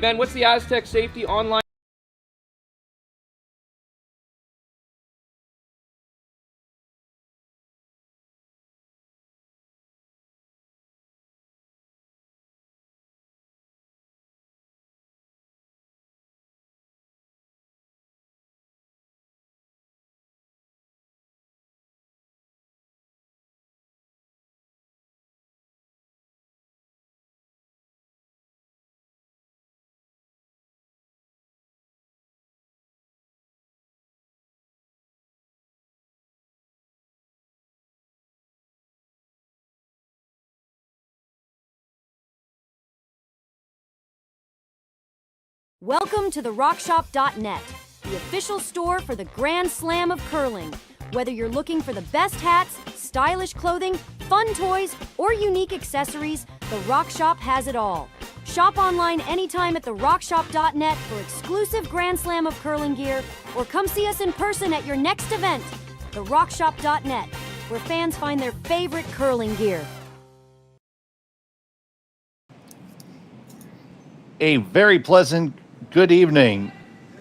Ben, what's the Aztec Safety online? Welcome to the RockShop.net, the official store for the Grand Slam of curling. Whether you're looking for the best hats, stylish clothing, fun toys, or unique accessories, the Rock Shop has it all. Shop online anytime at the RockShop.net for exclusive Grand Slam of curling gear, or come see us in person at your next event. The RockShop.net, where fans find their favorite curling gear. A very pleasant good evening,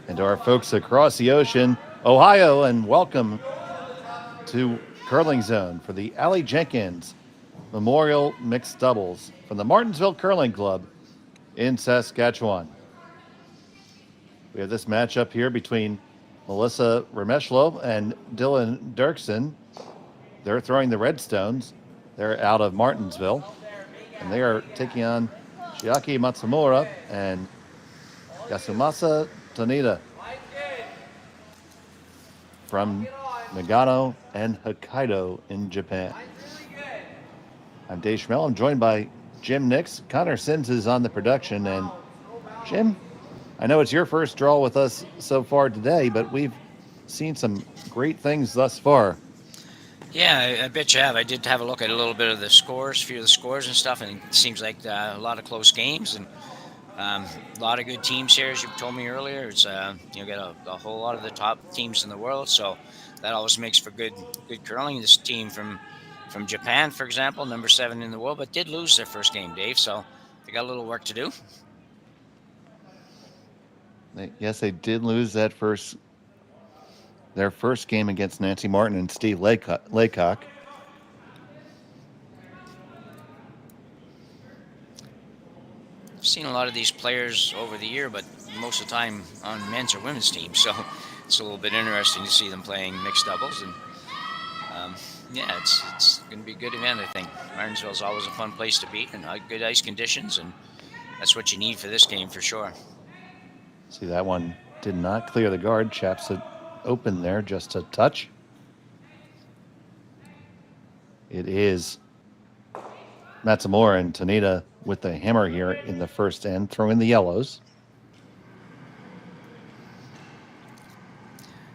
and to our folks across the ocean, Ohio, and welcome to Curling Zone for the Aly Jenkins Memorial Mixed Doubles from the Martensville Curling Club in Saskatchewan. We have this matchup here between Melissa Remeshylo and Dylan Derksen. They're throwing the Redstones. They're out of Martensville, and they are taking on Chiaki Matsumura and Yasumasa Tanida from Nagano and Hokkaido in Japan. I'm Dave Schmel. I'm joined by Jim Nix. Connor Sims is on the production. And Jim, I know it's your first draw with us so far today, but we've seen some great things thus far. Yeah, I bet you have. I did have a look at a little bit of the scores, a few of the scores and stuff, and it seems like a lot of close games and a lot of good teams here, as you told me earlier. It's you got a whole lot of the top teams in the world, so that always makes for good curling. This team from Japan, for example, number 7 in the world, but did lose their first game, Dave. So they got a little work to do. Yes, they did lose their first game against Nancy Martin and Steve Laycock. I've seen a lot of these players over the year, but most of the time on men's or women's teams, so it's a little bit interesting to see them playing mixed doubles. And yeah, it's going to be a good event, I think. Martensville's always a fun place to be, and good ice conditions, and that's what you need for this game for sure. See, that one did not clear the guard. Chaps it open there, just a touch. It is Matsumura and Tanida with the hammer here in the first end, throwing the yellows.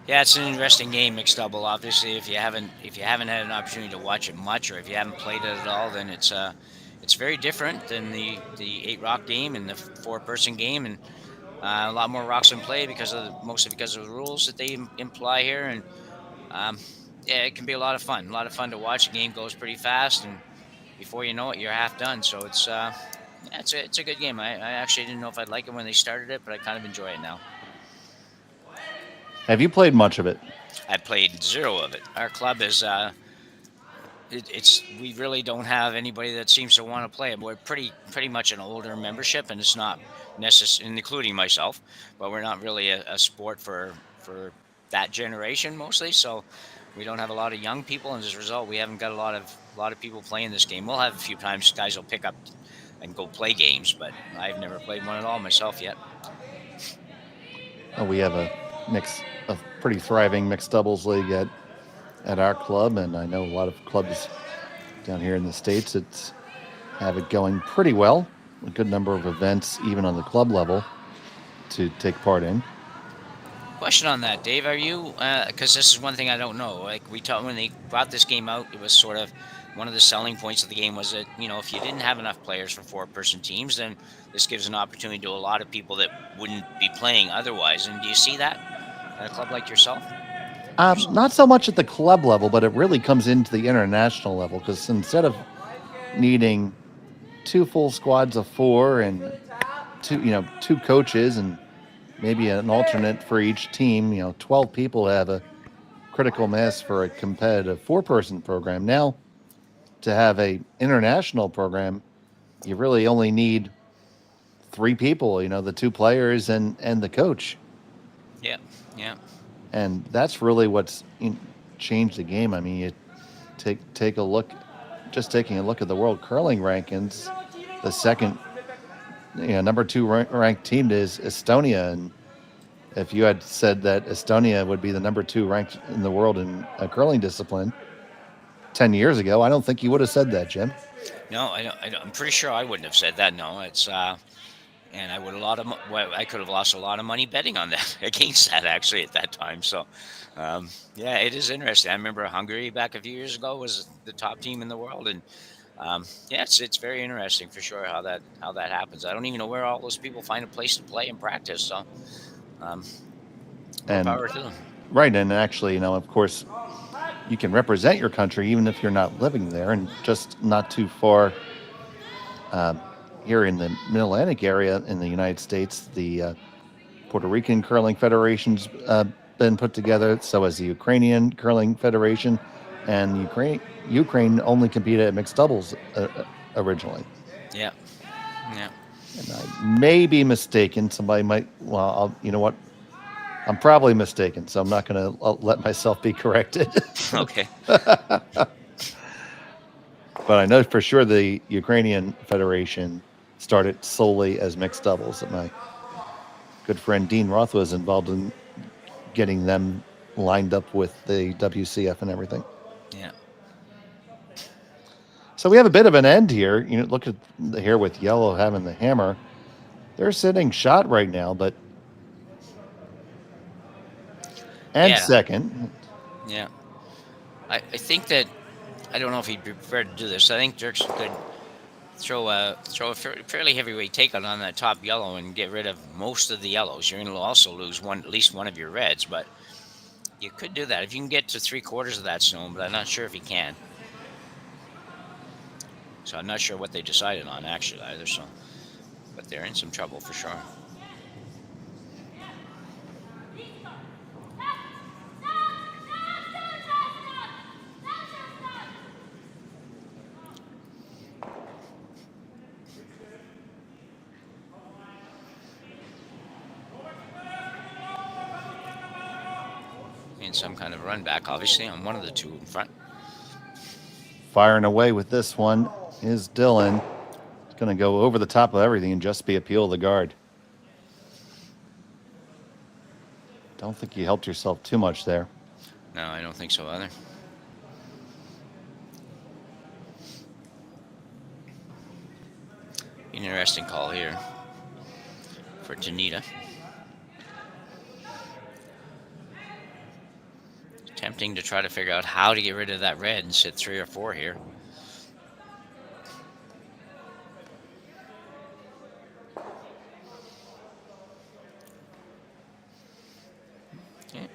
Yeah, it's an interesting game, mixed double. Obviously, if you haven't had an opportunity to watch it much, or if you haven't played it at all, then it's very different than the 8-rock game and the 4-person game, and a lot more rocks in play mostly because of the rules that they imply here. And yeah, it can be a lot of fun. A lot of fun to watch. The game goes pretty fast, and before you know it, you're half done. So it's a good game. I actually didn't know if I'd like it when they started it, but I kind of enjoy it now. Have you played much of it? I played 0 of it. Our club is we really don't have anybody that seems to want to play it. We're pretty much an older membership, and it's not necessary, including myself, but we're not really a sport for that generation mostly. So we don't have a lot of young people, and as a result, we haven't got a lot of people playing this game. We'll have a few times guys will pick up and go play games, but I've never played one at all myself yet. Well, we have a pretty thriving mixed doubles league at our club, and I know a lot of clubs down here in the States have it going pretty well. A good number of events, even on the club level, to take part in. Question on that, Dave. Are you, because this is one thing I don't know, like we talked when they brought this game out, it was sort of one of the selling points of the game was that, if you didn't have enough players for 4-person teams, then this gives an opportunity to a lot of people that wouldn't be playing otherwise. And do you see that at a club like yourself? Not so much at the club level, but it really comes into the international level, because instead of needing 2 full squads of 4 and two coaches and maybe an alternate for each team. 12 people have a critical mass for a competitive four-person program. Now, to have a international program, you really only need three people. The two players and the coach. Yeah, yeah, And that's really what's changed the game. I mean, you take a look, just taking a look at the world curling rankings, the second, number two ranked team is Estonia. And if you had said that Estonia would be the number two ranked in the world in a curling discipline 10 years ago, I don't think you would have said that, Jim. no, I don't, I'm pretty sure I wouldn't have said that. No, it's and I would I could have lost a lot of money betting on that against that actually at that time. So, yeah, it is interesting. I remember Hungary back a few years ago was the top team in the world, and yeah, it's very interesting for sure how that happens. I don't even know where all those people find a place to play and practice. So, more And power to them. right, and actually, of course, you can represent your country even if you're not living there, and just not too far. Here in the Mid-Atlantic area in the United States, the Puerto Rican Curling Federation's been put together. So has the Ukrainian Curling Federation, and Ukraine only competed at mixed doubles originally. Yeah, yeah. And I may be mistaken. Somebody might. Well, you know what? I'm probably mistaken, so I'm not going to let myself be corrected. Okay. But I know for sure the Ukrainian Federation started solely as mixed doubles. And my good friend Dean Roth was involved in getting them lined up with the WCF and everything. Yeah. So we have a bit of an end here. Look at here with yellow having the hammer. They're sitting shot right now, but Yeah. second. Yeah. I think that I don't know if he'd be prepared to do this. I think Derksen could throw a fairly heavyweight take on that top yellow and get rid of most of the yellows. You're going to also lose at least one of your reds, but you could do that if you can get to 3/4 of that stone. But I'm not sure if he can. So I'm not sure what they decided on actually either. So, but they're in some trouble for sure. In some kind of run back, obviously, on one of the two in front. Firing away with this one is Dylan. It's going to go over the top of everything and just be a peel of the guard. Don't think you helped yourself too much there. No, I don't think so either. Interesting call here for Tanida. Tempting to try to figure out how to get rid of that red and sit 3 or 4 here. Okay.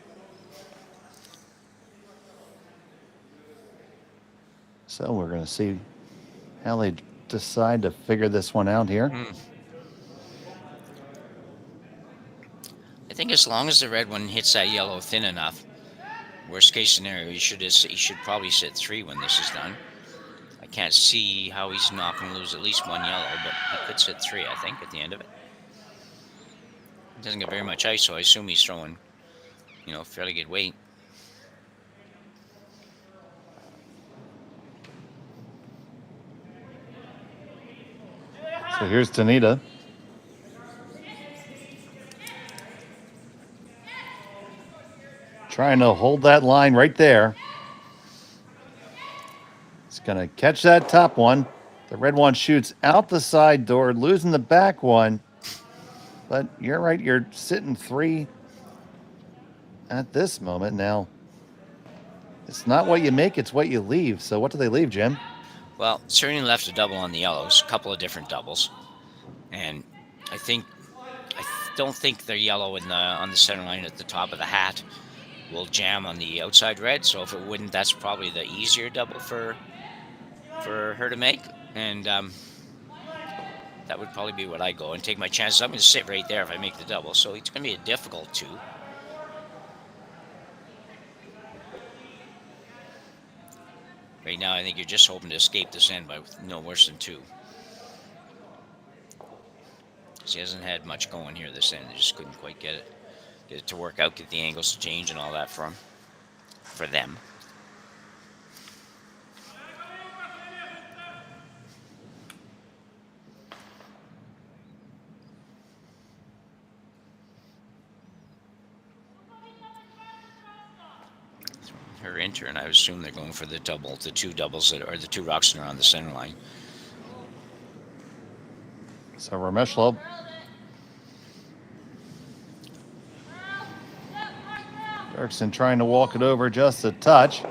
So we're going to see how they decide to figure this one out here. I think as long as the red one hits that yellow thin enough, worst case scenario, he should probably sit 3 when this is done. I can't see how he's not going to lose at least one yellow, but he could sit 3, I think, at the end of it. He doesn't get very much ice, so I assume he's throwing, fairly good weight. So here's Tanida. Trying to hold that line right there. It's going to catch that top one. The red one shoots out the side door, losing the back one. But you're right, you're sitting 3 at this moment. Now, it's not what you make, it's what you leave. So what do they leave, Jim? Well, certainly left a double on the yellows, a couple of different doubles. And I don't think the yellow on the center line at the top of the hat will jam on the outside red. So if it wouldn't, that's probably the easier double for her to make. And that would probably be what I go and take my chances. I'm going to sit right there if I make the double. So it's going to be a difficult 2. Right now, I think you're just hoping to escape this end by no worse than 2. Because he hasn't had much going here this end. He just couldn't quite get it to work out, get the angles to change and all that for them. Her intern, I assume they're going for the 2 doubles that are the 2 rocks that are on the center line. So Remeshylo. Derksen trying to walk it over just a touch.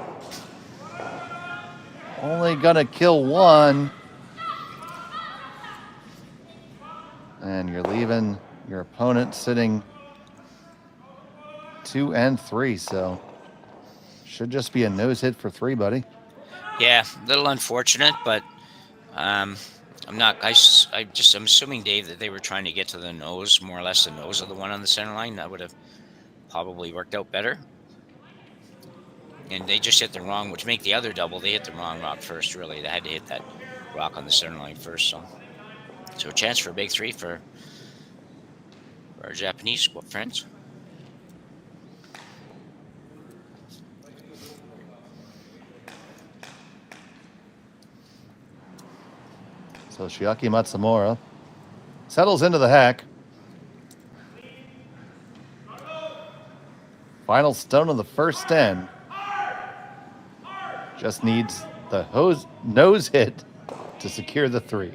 Only gonna kill 1. And you're leaving your opponent sitting 2 and 3, so should just be a nose hit for 3, buddy. Yeah, a little unfortunate, but I'm assuming, Dave, that they were trying to get to the nose, more or less the nose of the one on the center line. That would have probably worked out better. And they just hit the wrong, which make the other double. They hit the wrong rock first, really. They had to hit that rock on the center line first. So a chance for a big 3 for our Japanese friends. So Chiaki Matsumura settles into the hack. Final stone of the first end. Just needs the nose hit to secure the 3.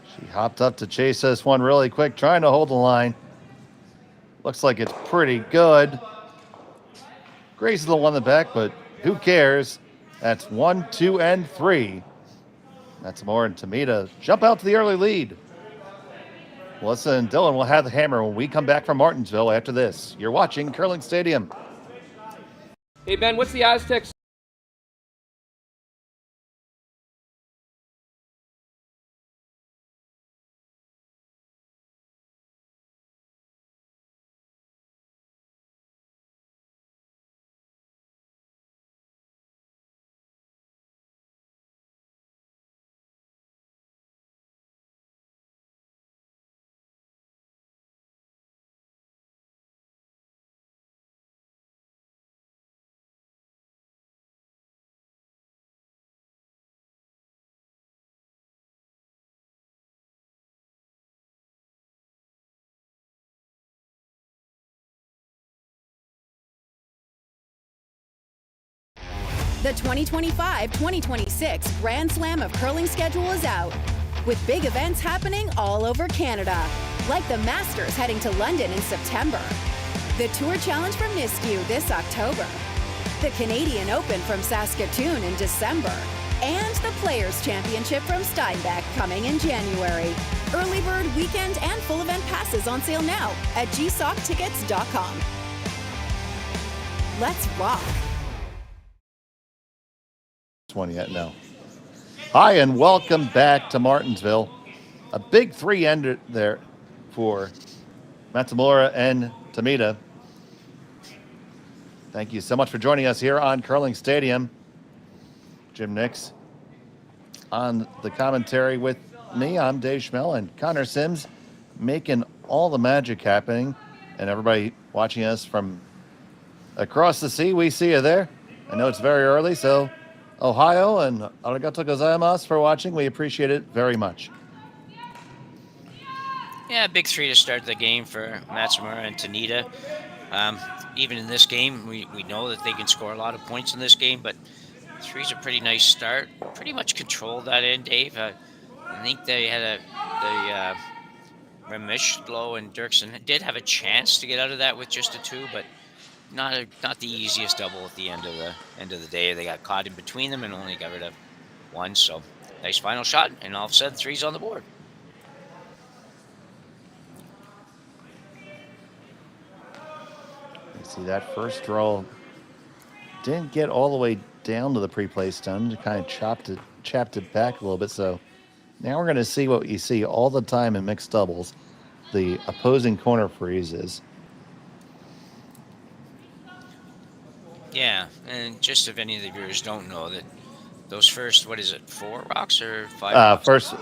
She hopped up to chase this one really quick, trying to hold the line. Looks like it's pretty good. Grazes the one in the back, but who cares? That's 1, 2, and 3. Matsumura and Tanida jump out to the early lead. Melissa and Dylan will have the hammer when we come back from Martensville after this. You're watching Curling Stadium. Hey, Ben, what's the Aztecs? The 2025-2026 Grand Slam of Curling schedule is out, with big events happening all over Canada, like the Masters heading to London in September, the Tour Challenge from Nisku this October, the Canadian Open from Saskatchewan in December, and the Players' Championship from Steinbach coming in January. Early bird weekend and full event passes on sale now at gsoctickets.com. Let's rock. One yet? No. Hi, and welcome back to Martensville. A big 3 ended there for Matsumura and Tanida. Thank you so much for joining us here on Curling Stadium. Jim Nix on the commentary with me. I'm Dave Schmel, and Connor Sims making all the magic happening. And everybody watching us from across the sea, we see you there. I know it's very early, so Ohio and arigato gozaimasu for watching. We appreciate it very much. Yeah, big 3 to start the game for Matsumura and Tanida. Even in this game, we know that they can score a lot of points in this game, but 3's a pretty nice start. Pretty much controlled that end, Dave. I think they had the Remeshylo and Derksen did have a chance to get out of that with just a 2, but not the easiest double at the end of the day. They got caught in between them and only got rid of 1. So nice final shot, and all of a sudden 3's on the board. You see that first roll didn't get all the way down to the pre-play stone. Kind of chapped it back a little bit. So now we're going to see what you see all the time in mixed doubles: the opposing corner freezes. Yeah, and just if any of the viewers don't know that those first, what is it, 4 rocks or 5 rocks? First,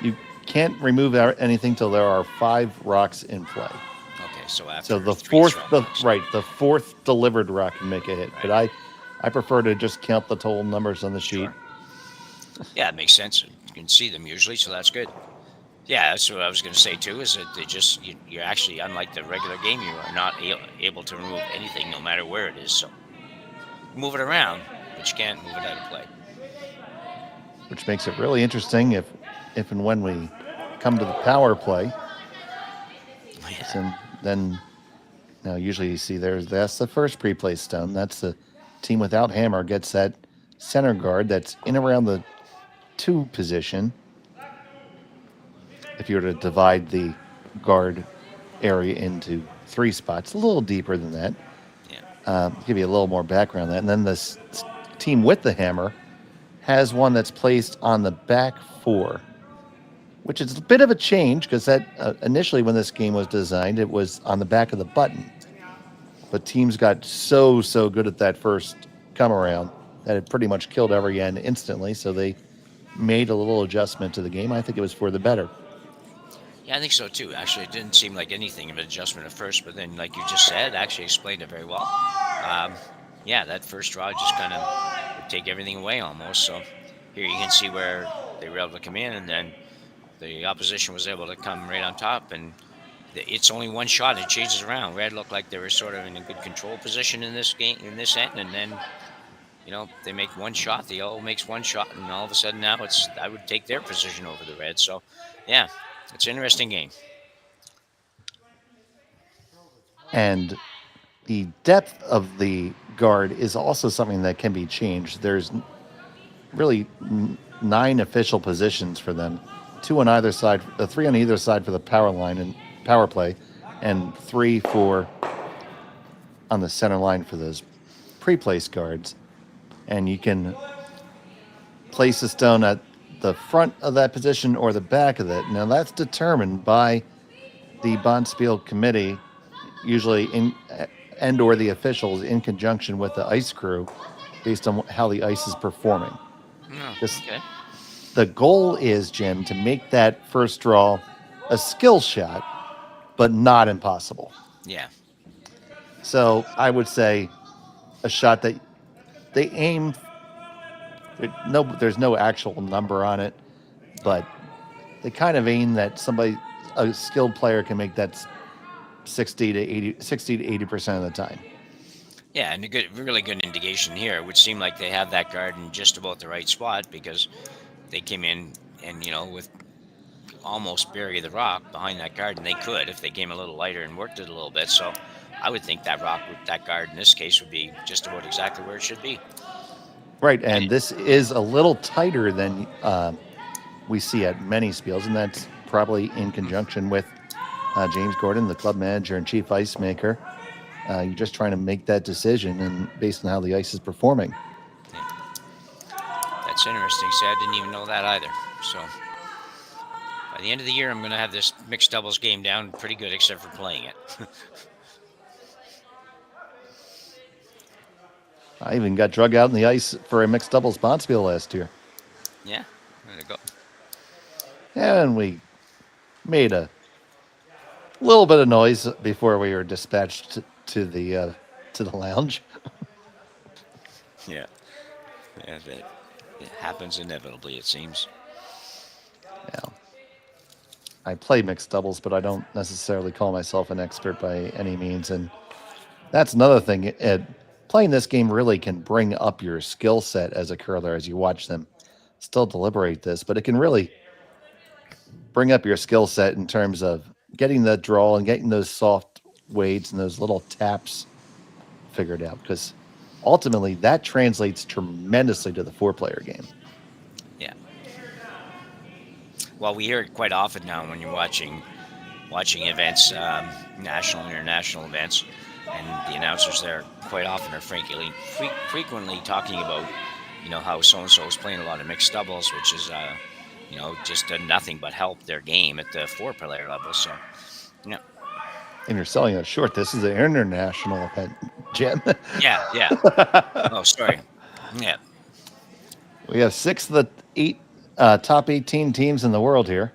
you can't remove anything till there are 5 rocks in play. Okay, so after So the 3 fourth, throw rocks. the fourth delivered rock can make a hit. But I prefer to just count the total numbers on the sheet. Sure. Yeah, it makes sense. You can see them usually, so that's good. Yeah, that's what I was going to say too. Is that they just you're actually, unlike the regular game, you are not able to remove anything, no matter where it is. So move it around, but you can't move it out of play. Which makes it really interesting if and when we come to the power play. Yeah. And then now usually you see that's the first pre-play stone. That's the team without hammer gets that center guard that's in around the 2 position. If you were to divide the guard area into 3 spots, a little deeper than that. Yeah. Give you a little more background on that. And then this team with the hammer has one that's placed on the back 4, which is a bit of a change because that initially when this game was designed, it was on the back of the button. But teams got so good at that first come around that it pretty much killed every end instantly. So they made a little adjustment to the game. I think it was for the better. Yeah, I think so too. Actually, it didn't seem like anything of an adjustment at first, but then, like you just said, actually explained it very well. Yeah, that first draw just kind of would take everything away almost. So here you can see where they were able to come in, and then the opposition was able to come right on top, and it's only one shot. It changes around. Red looked like they were sort of in a good control position in this game, in this end, and then they make one shot. The yellow makes one shot, and all of a sudden now I would take their position over the red. So, yeah, it's an interesting game. And the depth of the guard is also something that can be changed. There's really 9 official positions for them, 2 on either side, 3 on either side for the power line and power play, and 3 on the center line for those pre-place guards. And you can place a stone at the front of that position or the back of it. Now that's determined by the Bonspiel committee, usually or the officials in conjunction with the ice crew, based on how the ice is performing. Okay. The goal is, Jim, to make that first draw a skill shot, but not impossible. Yeah. So I would say a shot that they aim. There's no actual number on it, but they kind of aim that a skilled player can make that 60 to 80% of the time. Yeah, and a really good indication here. It would seem like they have that guard in just about the right spot, because they came in and, with almost bury the rock behind that guard, and they could if they came a little lighter and worked it a little bit. So I would think that that guard in this case would be just about exactly where it should be. Right, and this is a little tighter than we see at many spiels, and that's probably in conjunction with James Gordon, the club manager and chief ice maker. You're just trying to make that decision, and based on how the ice is performing. Yeah. That's interesting. See, I didn't even know that either. So by the end of the year, I'm going to have this mixed doubles game down pretty good, except for playing it. I even got drug out in the ice for a mixed doubles Bonspiel last year. Yeah, there you go. And we made a little bit of noise before we were dispatched to the lounge. Yeah, it happens inevitably, it seems. Yeah. I play mixed doubles, but I don't necessarily call myself an expert by any means. And that's another thing. Playing this game really can bring up your skill set as a curler as you watch them still deliberate this, but it can really bring up your skill set in terms of getting the draw and getting those soft weights and those little taps figured out, because ultimately that translates tremendously to the 4-player game. Yeah. Well, we hear it quite often now when you're watching events, national and international events. and the announcers there quite often are frequently talking about, how so-and-so is playing a lot of mixed doubles, which is, just done nothing but help their game at the 4-player level. So, yeah. And you're selling it short. This is an international event, Jim. Yeah. Oh, sorry. Yeah. We have 6 of the 8 top 18 teams in the world here.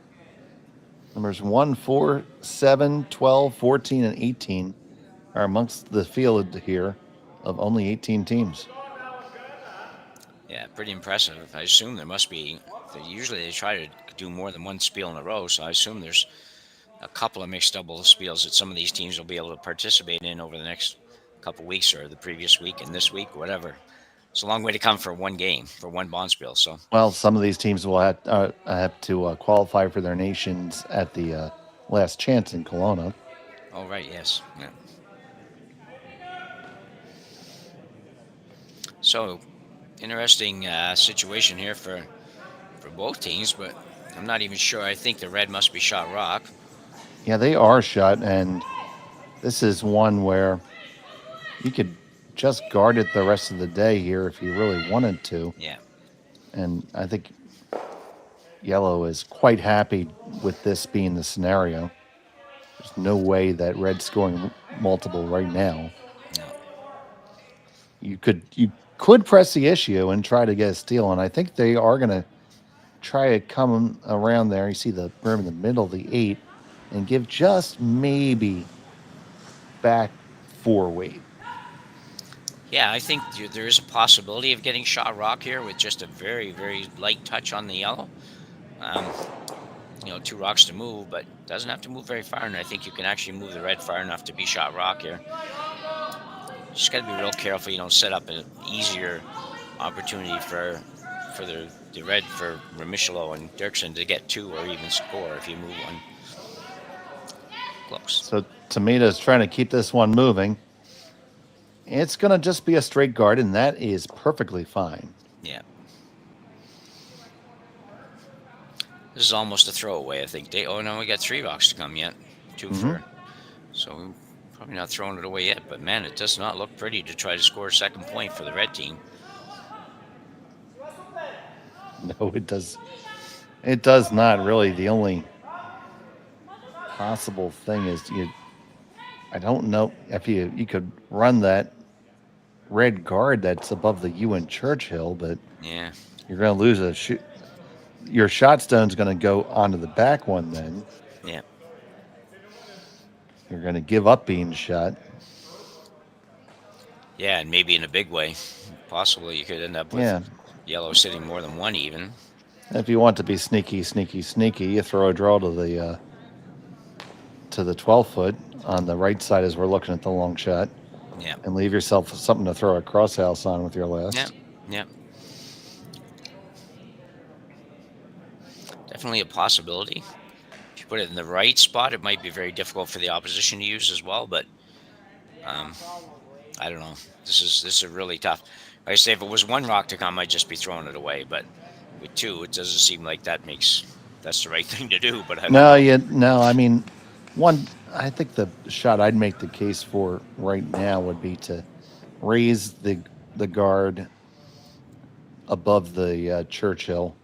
Numbers 1, 4, 7, 12, 14, and 18 are amongst the field here of only 18 teams. Yeah, pretty impressive. I assume there must be. Usually they try to do more than one spiel in a row, so I assume there's a couple of mixed double spiels that some of these teams will be able to participate in over the next couple weeks or the previous week and this week, whatever. It's a long way to come for one game, for one bond spiel. So, well, some of these teams will have to qualify for their nations at the last chance in Kelowna. Oh, right, yes. Yeah. So, interesting situation here for both teams, but I'm not even sure. I think the red must be shot rock. Yeah, they are shot, and this is one where you could just guard it the rest of the day here if you really wanted to. Yeah. And I think yellow is quite happy with this being the scenario. There's no way that red's scoring multiple right now. No. You could press the issue and try to get a steal, and I think they are going to try to come around there. You see the berm in the middle of the 8 and give just maybe back 4 weight. Yeah, I think there is a possibility of getting shot rock here with just a very, very light touch on the yellow. 2 rocks to move, but doesn't have to move very far, and I think you can actually move the red far enough to be shot rock here. Just got to be real careful you don't set up an easier opportunity for the red for Remeshylo and Derksen to get 2 or even score if you move one close. So Tanida is trying to keep this one moving. It's going to just be a straight guard, and that is perfectly fine. Yeah. This is almost a throwaway, I think. We got 3 rocks to come yet. 2 for. So we're probably not throwing it away yet, but man, it does not look pretty to try to score a second point for the red team. No, it does. It does not really. The only possible thing is I don't know if you could run that red guard that's above the U in Churchill, but yeah, you're going to lose a shoot. Your shot stone's going to go onto the back one then. Yeah. You're going to give up being shot. Yeah, and maybe in a big way. Possibly you could end up with yellow sitting more than 1 even. If you want to be sneaky, you throw a draw to the 12-foot on the right side as we're looking at the long shot. Yeah. And leave yourself something to throw a crosshouse on with your last. Yeah. Definitely a possibility. If you put it in the right spot, it might be very difficult for the opposition to use as well, but I don't know. This is really tough. Like I say, if it was 1 rock to come, I'd just be throwing it away, but with 2, it doesn't seem like that's the right thing to do. But I mean, one. I think the shot I'd make the case for right now would be to raise the guard above the Churchill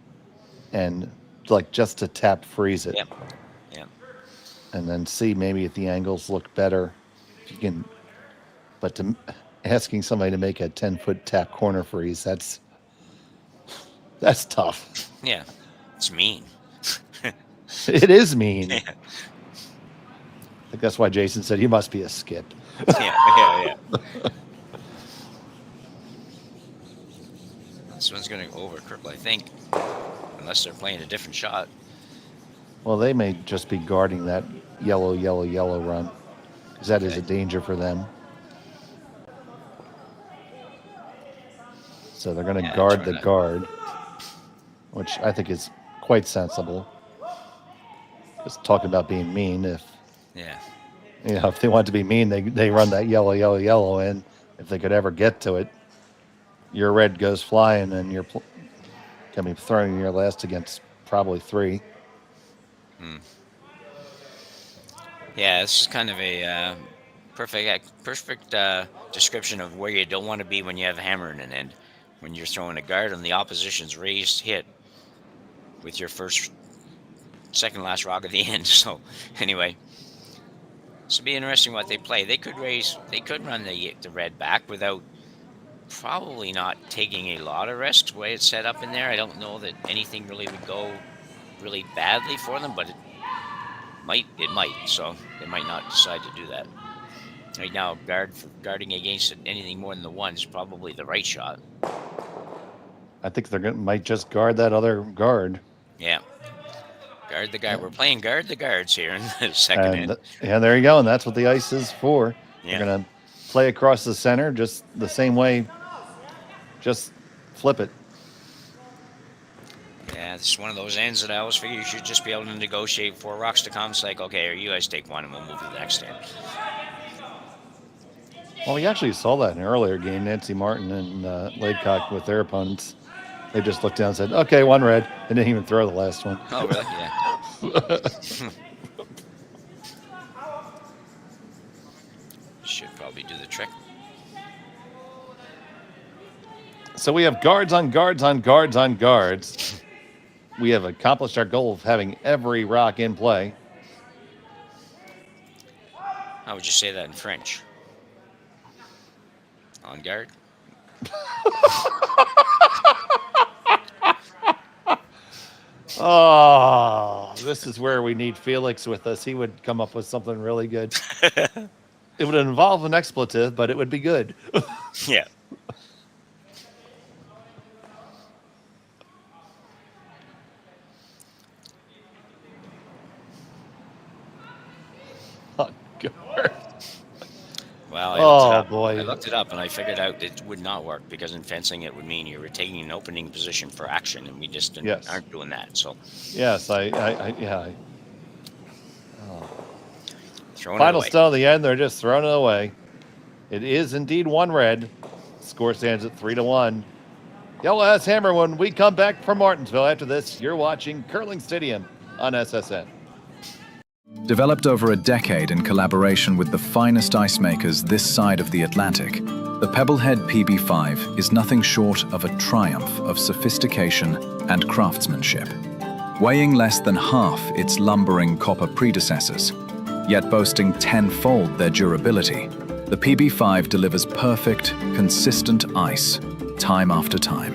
and just to tap freeze it. Yeah. And then see maybe if the angles look better. If you can, but asking somebody to make a 10-foot tap corner freeze, that's tough. Yeah, it's mean. It is mean. Yeah. I think that's why Jason said he must be a skip. Yeah. This one's going to overcurl, I think, unless they're playing a different shot. Well, they may just be guarding that yellow run, because that is a danger for them. So they're going to guard the guard, which I think is quite sensible. Just talking about being mean, if they want to be mean, they run that yellow in. If they could ever get to it, your red goes flying, and you're going to be throwing your last against probably 3. Yeah, this is kind of a perfect description of where you don't want to be when you have a hammer in an end. When you're throwing a guard on the opposition's raised hit with your second last rock at the end. So anyway, this will be interesting what they play. They could run the red back without probably not taking a lot of risks the way it's set up in there. I don't know that anything really would go really badly for them, but it might. So they might not decide to do that. Right now, guarding against anything more than the one is probably the right shot. I think might just guard that other guard. Yeah. Guard the guard. We're playing guard the guards here in the second end. Yeah, there you go. And that's what the ice is for. Yeah. You're going to play across the center just the same way. Just flip it. Yeah, this is one of those ends that I always figure you should just be able to negotiate 4 rocks to come. It's like, okay, you guys take one and we'll move to the next end. Well, we actually saw that in an earlier game. Nancy Martin and Laidcock with their opponents. They just looked down and said, okay, 1 red, and didn't even throw the last one. Oh, really? Yeah. Should probably do the trick. So we have guards on guards on guards on guards. We have accomplished our goal of having every rock in play. How would you say that in French? On guard? Oh, this is where we need Felix with us. He would come up with something really good. It would involve an expletive, but it would be good. Yeah. Oh, God. Well, boy. I looked it up and I figured out it would not work because in fencing it would mean you were taking an opening position for action, and we just aren't doing that. So yes, I throwing final it away. stone at the end. They're just throwing it away. It is indeed 1 red. Score stands at 3-1. Yellow Ass Hammer when we come back from Martensville. After this, you're watching Curling Stadium on SSN. Developed over a decade in collaboration with the finest ice makers this side of the Atlantic, the Pebblehead PB5 is nothing short of a triumph of sophistication and craftsmanship. Weighing less than half its lumbering copper predecessors, yet boasting 10-fold their durability, the PB5 delivers perfect, consistent ice, time after time.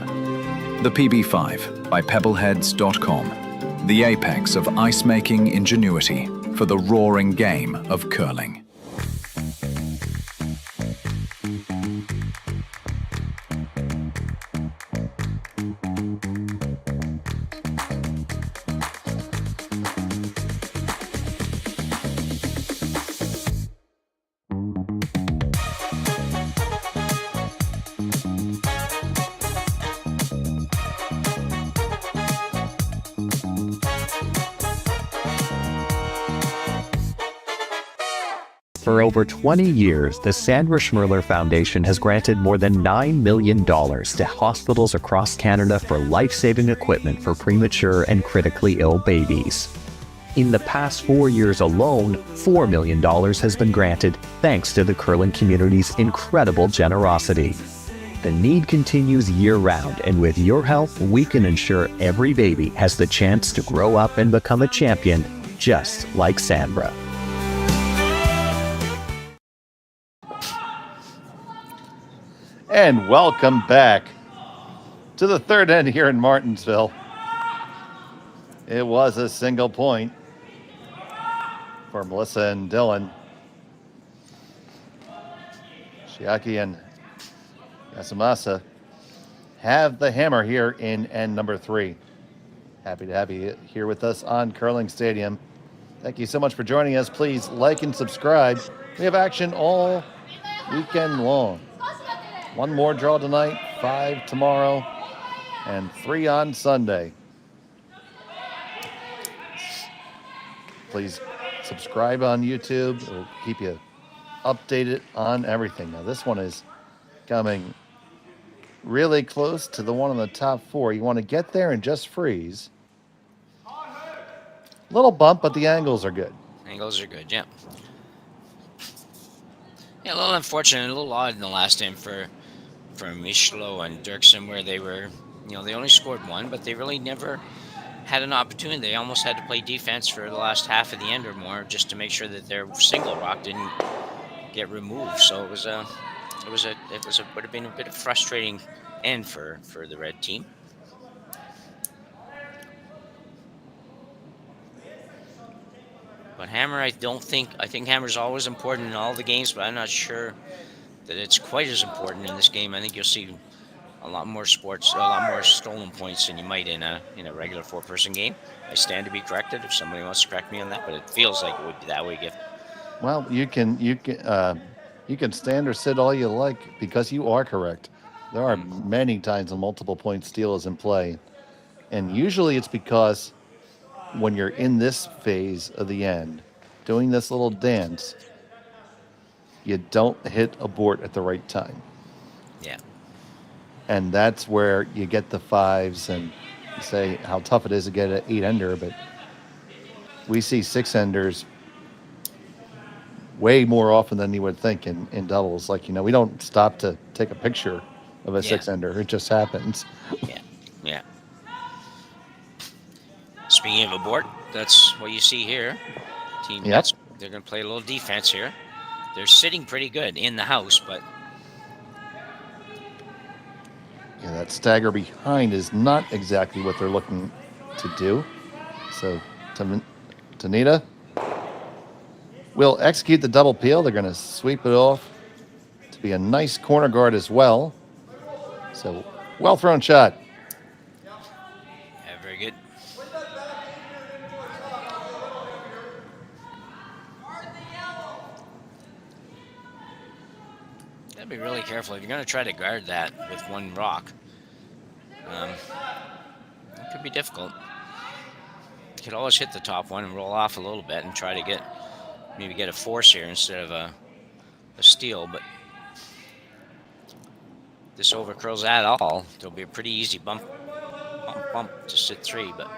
The PB5 by Pebbleheads.com, the apex of ice-making ingenuity for the roaring game of curling. For over 20 years, the Sandra Schmirler Foundation has granted more than $9 million to hospitals across Canada for life-saving equipment for premature and critically ill babies. In the past 4 years alone, $4 million has been granted thanks to the curling community's incredible generosity. The need continues year-round, and with your help, we can ensure every baby has the chance to grow up and become a champion, just like Sandra. And welcome back to the third end here in Martensville. It was a single point for Melissa and Dylan. Chiaki and Yasumasa have the hammer here in end number 3. Happy to have you here with us on Curling Stadium. Thank you so much for joining us. Please like and subscribe. We have action all weekend long. 1 more draw tonight, 5 tomorrow, and 3 on Sunday. Please subscribe on YouTube. It will keep you updated on everything. Now, this one is coming really close to the one on the top 4. You want to get there and just freeze. Little bump, but the angles are good. Angles are good, yeah. Yeah, a little unfortunate, a little odd in the last game for Remeshylo and Derksen, where they were, they only scored one, but they really never had an opportunity. They almost had to play defense for the last half of the end or more just to make sure that their single rock didn't get removed. So it would have been a bit of frustrating end for the red team. But Hammer, I think Hammer's always important in all the games, but I'm not sure that it's quite as important in this game. I think you'll see a lot more stolen points than you might in a regular 4-person game. I stand to be corrected if somebody wants to correct me on that, but it feels like it would be that way. Well, you can stand or sit all you like because you are correct. There are many times a multiple point steal is in play, and usually it's because when you're in this phase of the end, doing this little dance, you don't hit abort at the right time. Yeah. And that's where you get the 5s and you say how tough it is to get an 8-ender, but we see 6-enders way more often than you would think in doubles. Like, we don't stop to take a picture of a 6-ender. It just happens. Yeah. Speaking of abort, that's what you see here. Team Mets, they're going to play a little defense here. They're sitting pretty good in the house, but yeah, that stagger behind is not exactly what they're looking to do. So Tanida will execute the double peel. They're going to sweep it off to be a nice corner guard as well. So well thrown shot. Yeah, very good. Gotta be really careful if you're going to try to guard that with one rock. It could be difficult. You could always hit the top one and roll off a little bit and try to maybe get a force here instead of a steal, but if this overcurls at all, there'll be a pretty easy bump to sit 3, but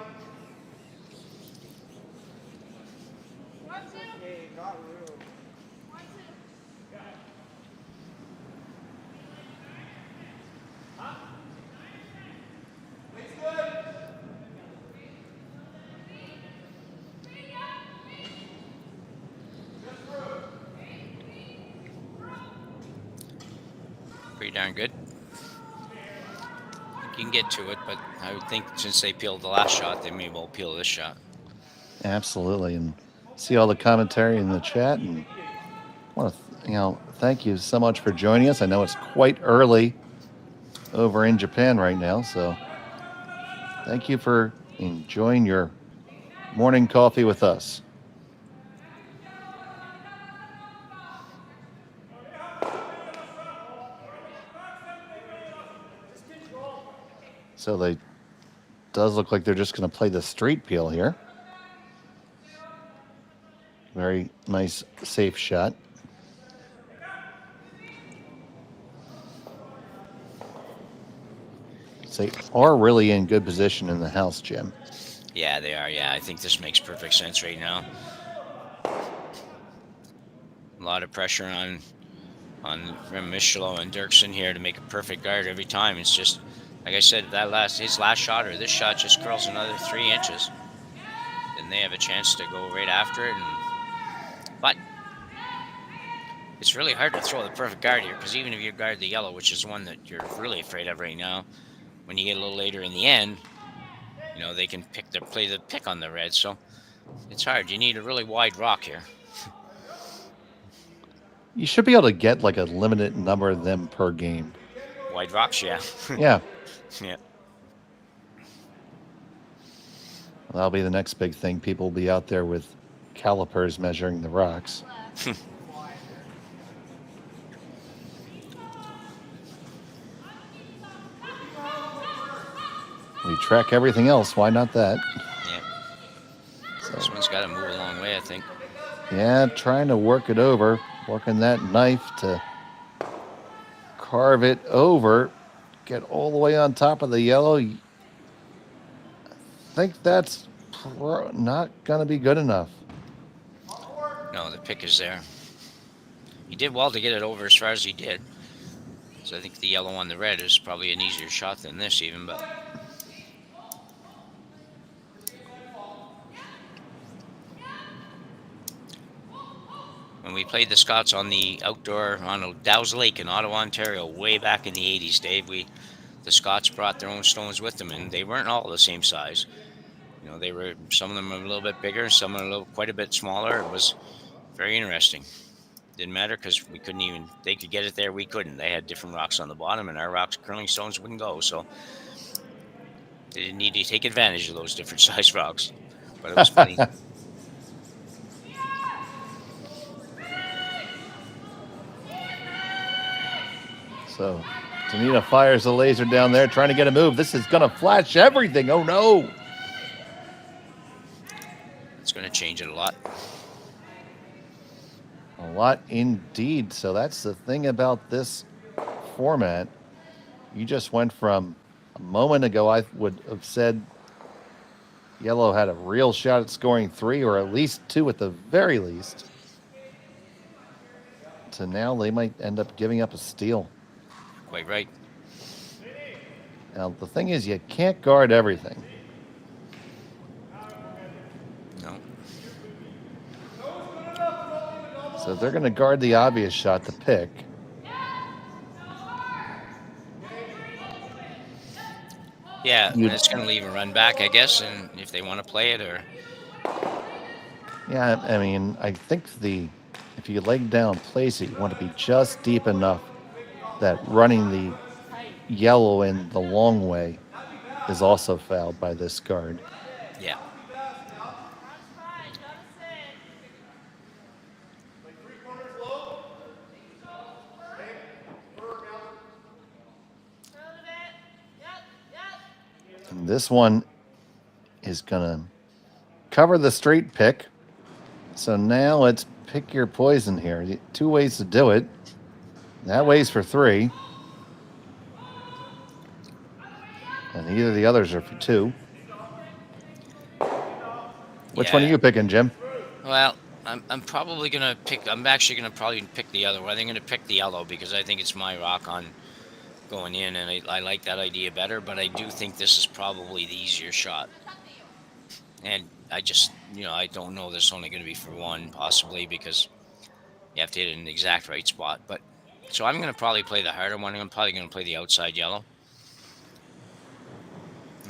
pretty darn good. You can get to it, but I would think since they peeled the last shot, they may well peel this shot. Absolutely, and see all the commentary in the chat, and want to thank you so much for joining us. I know it's quite early over in Japan right now, so thank you for enjoying your morning coffee with us. So they does look like they're just going to play the straight peel here. Very nice, safe shot. So they are really in good position in the house, Jim. Yeah, they are. Yeah, I think this makes perfect sense right now. A lot of pressure on Remeshylo and Derksen here to make a perfect guard every time. It's just, like I said, his last shot or this shot just curls another 3 inches. Then they have a chance to go right after it. But it's really hard to throw the perfect guard here, because even if you guard the yellow, which is one that you're really afraid of right now, when you get a little later in the end, they can play the pick on the red. So it's hard. You need a really wide rock here. You should be able to get like a limited number of them per game. Wide rocks, yeah. Yeah. Yeah. That'll be the next big thing. People will be out there with calipers measuring the rocks. We track everything else. Why not that? Yeah. So this one's got to move a long way, I think. Yeah, trying to work it over. Working that knife to carve it over. Get all the way on top of the yellow. I think that's not going to be good enough. No, the pick is there. he did well to get it over as far as he did. So I think the yellow on the red is probably an easier shot than this even, but when we played the Scots on the outdoor on Dow's Lake in Ottawa, Ontario, way back in the 80s, Dave, the Scots brought their own stones with them, and they weren't all the same size. You know, they were, some of them were a little bit bigger, some were quite a bit smaller. It was very interesting. Didn't matter because we couldn't even, they could get it there, we couldn't. They had different rocks on the bottom, and our rocks, curling stones wouldn't go, so they didn't need to take advantage of those different size rocks. But it was funny. So Tanida fires the laser down there, trying to get a move. This is going to flash everything. Oh, no. It's going to change it a lot. A lot indeed. So that's the thing about this format. You just went from a moment ago, I would have said yellow had a real shot at scoring 3 or at least 2 at the very least, to now they might end up giving up a steal. Quite right. Now, the thing is, you can't guard everything. No. So they're going to guard the obvious shot to pick. Yeah, and it's going to leave a run back, I guess, and if they want to play it or... Yeah, I mean, I think if you leg down, place it, you want to be just deep enough that running the yellow in the long way is also fouled by this guard. Yeah. And this one is going to cover the straight pick. So now let's pick your poison here. 2 ways to do it. That weighs for 3. And either of the others are for 2. Which one are you picking, Jim? Well, I'm probably going to pick, I'm actually going to probably pick the other one. I'm going to pick the yellow because I think it's my rock on going in, and I like that idea better, but I do think this is probably the easier shot. And I just, I don't know this is only going to be for 1, possibly, because you have to hit it in the exact right spot. But so I'm going to probably play the harder one. I'm probably going to play the outside yellow.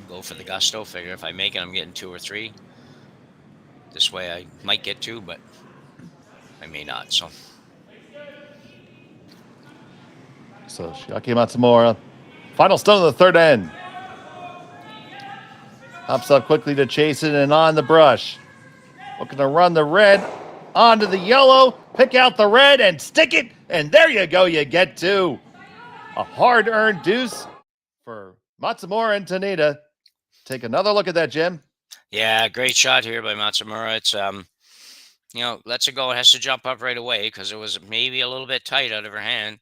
Go for the gusto. Figure if I make it, I'm getting 2 or 3. This way I might get 2, but I may not. So Chiaki Matsumura, final stone of the third end. Hops up quickly to chase it and on the brush. Looking to run the red onto the yellow, pick out the red and stick it. And there you go, you get 2. A hard-earned deuce for Matsumura and Tanida. Take another look at that, Jim. Yeah, great shot here by Matsumura. It's, lets it go. It has to jump up right away because it was maybe a little bit tight out of her hand.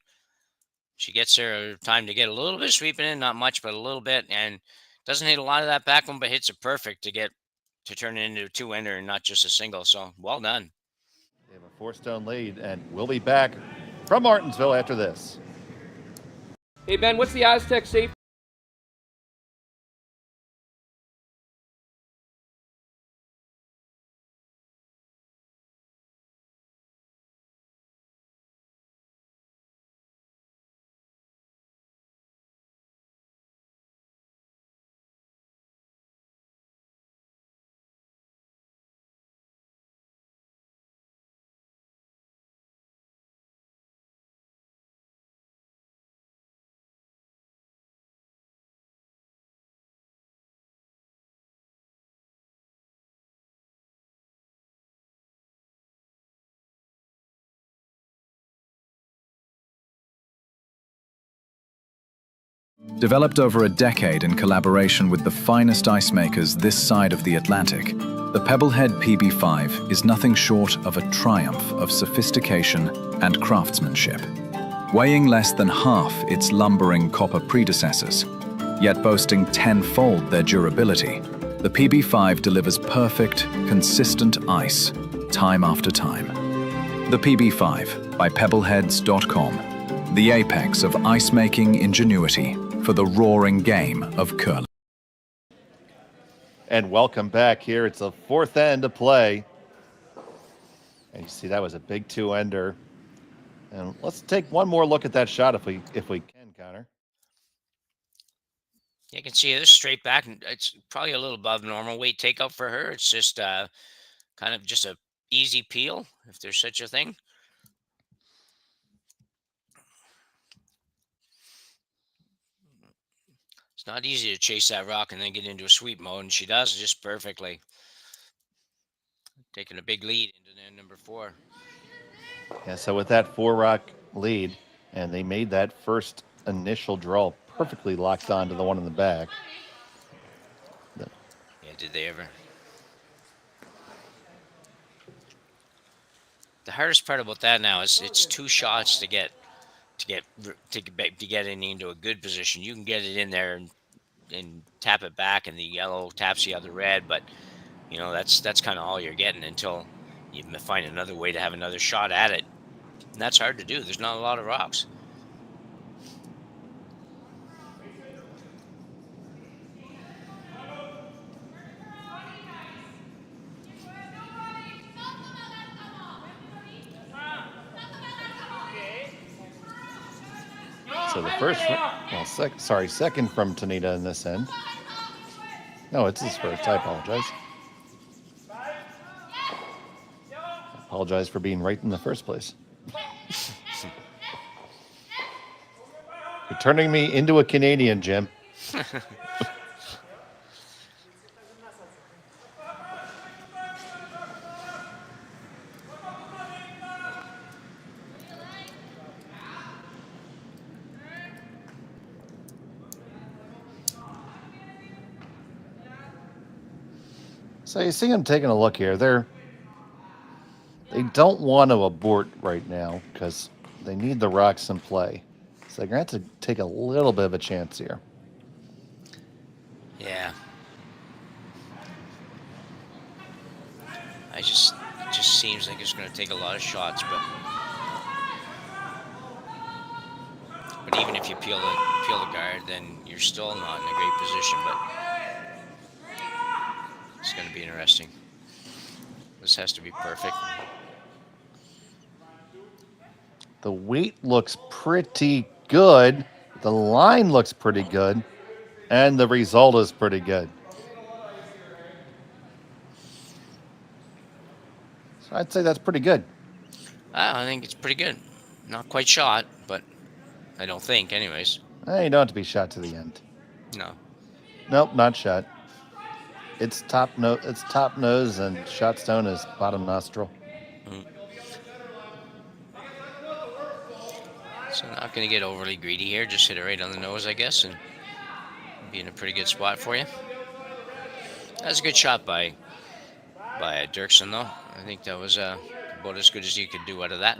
She gets there time to get a little bit of sweeping in, not much, but a little bit, and doesn't hit a lot of that back one, but hits it perfect to turn it into a 2-ender and not just a single. So well done. They have a 4-stone lead, and we'll be back from Martensville after this. Hey, Ben, what's the Aztec safety? Developed over a decade in collaboration with the finest ice makers this side of the Atlantic, the Pebblehead PB5 is nothing short of a triumph of sophistication and craftsmanship. Weighing less than half its lumbering copper predecessors, yet boasting tenfold their durability, the PB5 delivers perfect, consistent ice, time after time. The PB5, by pebbleheads.com, the apex of ice-making ingenuity for the roaring game of curling. And welcome back here. It's the fourth end of play. And you see that was a big two-ender. And let's take one more look at that shot if we can, Connor. You can see it straight back, and it's probably a little above normal weight takeout for her. It's just kind of just a easy peel, if there's such a thing. It's not easy to chase that rock and then get into a sweep mode, and she does just perfectly. Taking a big lead into the number 4. Yeah, so with that 4-rock lead, and they made that first initial draw perfectly locked on to the one in the back. Yeah, did they ever? The hardest part about that now is it's 2 shots to get into a good position. You can get it in there and tap it back, and the yellow taps the other red, but you know that's kind of all you're getting until you find another way to have another shot at it. And that's hard to do. There's not a lot of rocks. So the second from Tanida in this end. No, it's his first. I apologize. Apologize for being right in the first place. You're turning me into a Canadian, Jim. So you see them taking a look here. They don't want to abort right now because they need the rocks in play. So they're going to have to take a little bit of a chance here. Yeah. It just seems like it's going to take a lot of shots, but even if you peel the guard, then you're still not in a great position. But it's going to be interesting. This has to be perfect. The weight looks pretty good. The line looks pretty good. And the result is pretty good. So I'd say that's pretty good. I think it's pretty good. Not quite shot, but I don't think anyways. You don't have to be shot to the end. No. Nope, not shot. It's top nose and shot stone is bottom nostril. So not going to get overly greedy here. Just hit it right on the nose, I guess, and be in a pretty good spot for you. That's a good shot by Derksen, though. I think that was about as good as you could do out of that.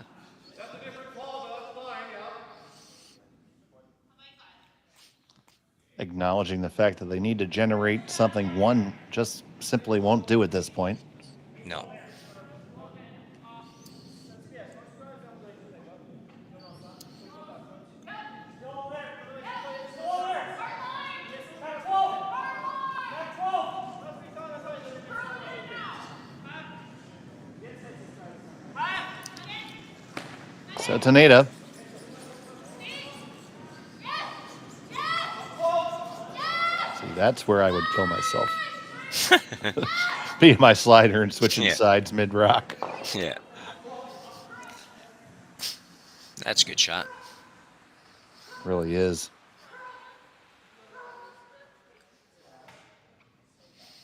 Acknowledging the fact that they need to generate something one just simply won't do at this point. No. So Tanida. See, that's where I would kill myself. Being my slider and switching sides mid-rock. Yeah. That's a good shot. Really is.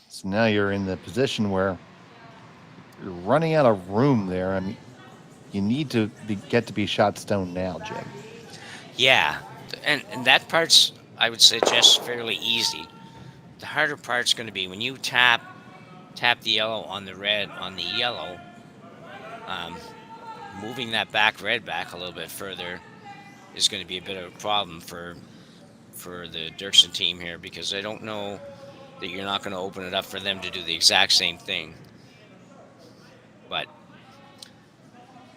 So now you're in the position where you're running out of room there. I mean, you need to get to be shot stone now, Jim. Yeah, and that part's, I would suggest, fairly easy. The harder part's going to be when you tap the yellow on the red on the yellow, moving that red back a little bit further is going to be a bit of a problem for the Derksen team here, because I don't know that you're not going to open it up for them to do the exact same thing. But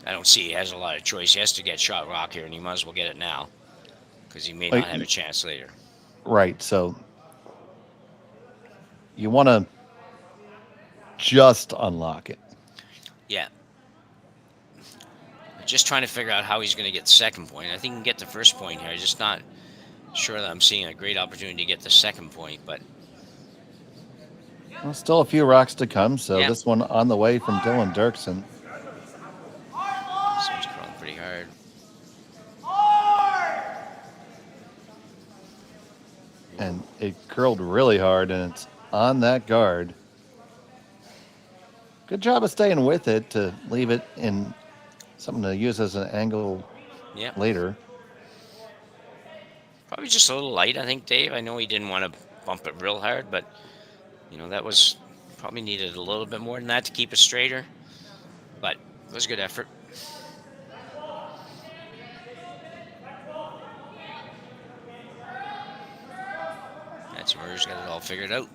I don't see he has a lot of choice. He has to get shot rock here, and he might as well get it now because he may Like, not have a chance later. right. So you want to just unlock it. Yeah. Just trying to figure out how he's going to get the second point. I think he can get the first point here. I'm just not sure that I'm seeing a great opportunity to get the second point, but Well, still a few rocks to come. So Yeah. this one on the way from Dylan Derksen. someone's crawling pretty hard. And it curled really hard, and it's on that guard. Good job of staying with it to leave it in something to use as an angle Yeah. later. Probably just a little light, I think, Dave. I know he didn't want to bump it real hard, but, that was probably needed a little bit more than that to keep it straighter. But it was a good effort. Matsumura's got it all figured out.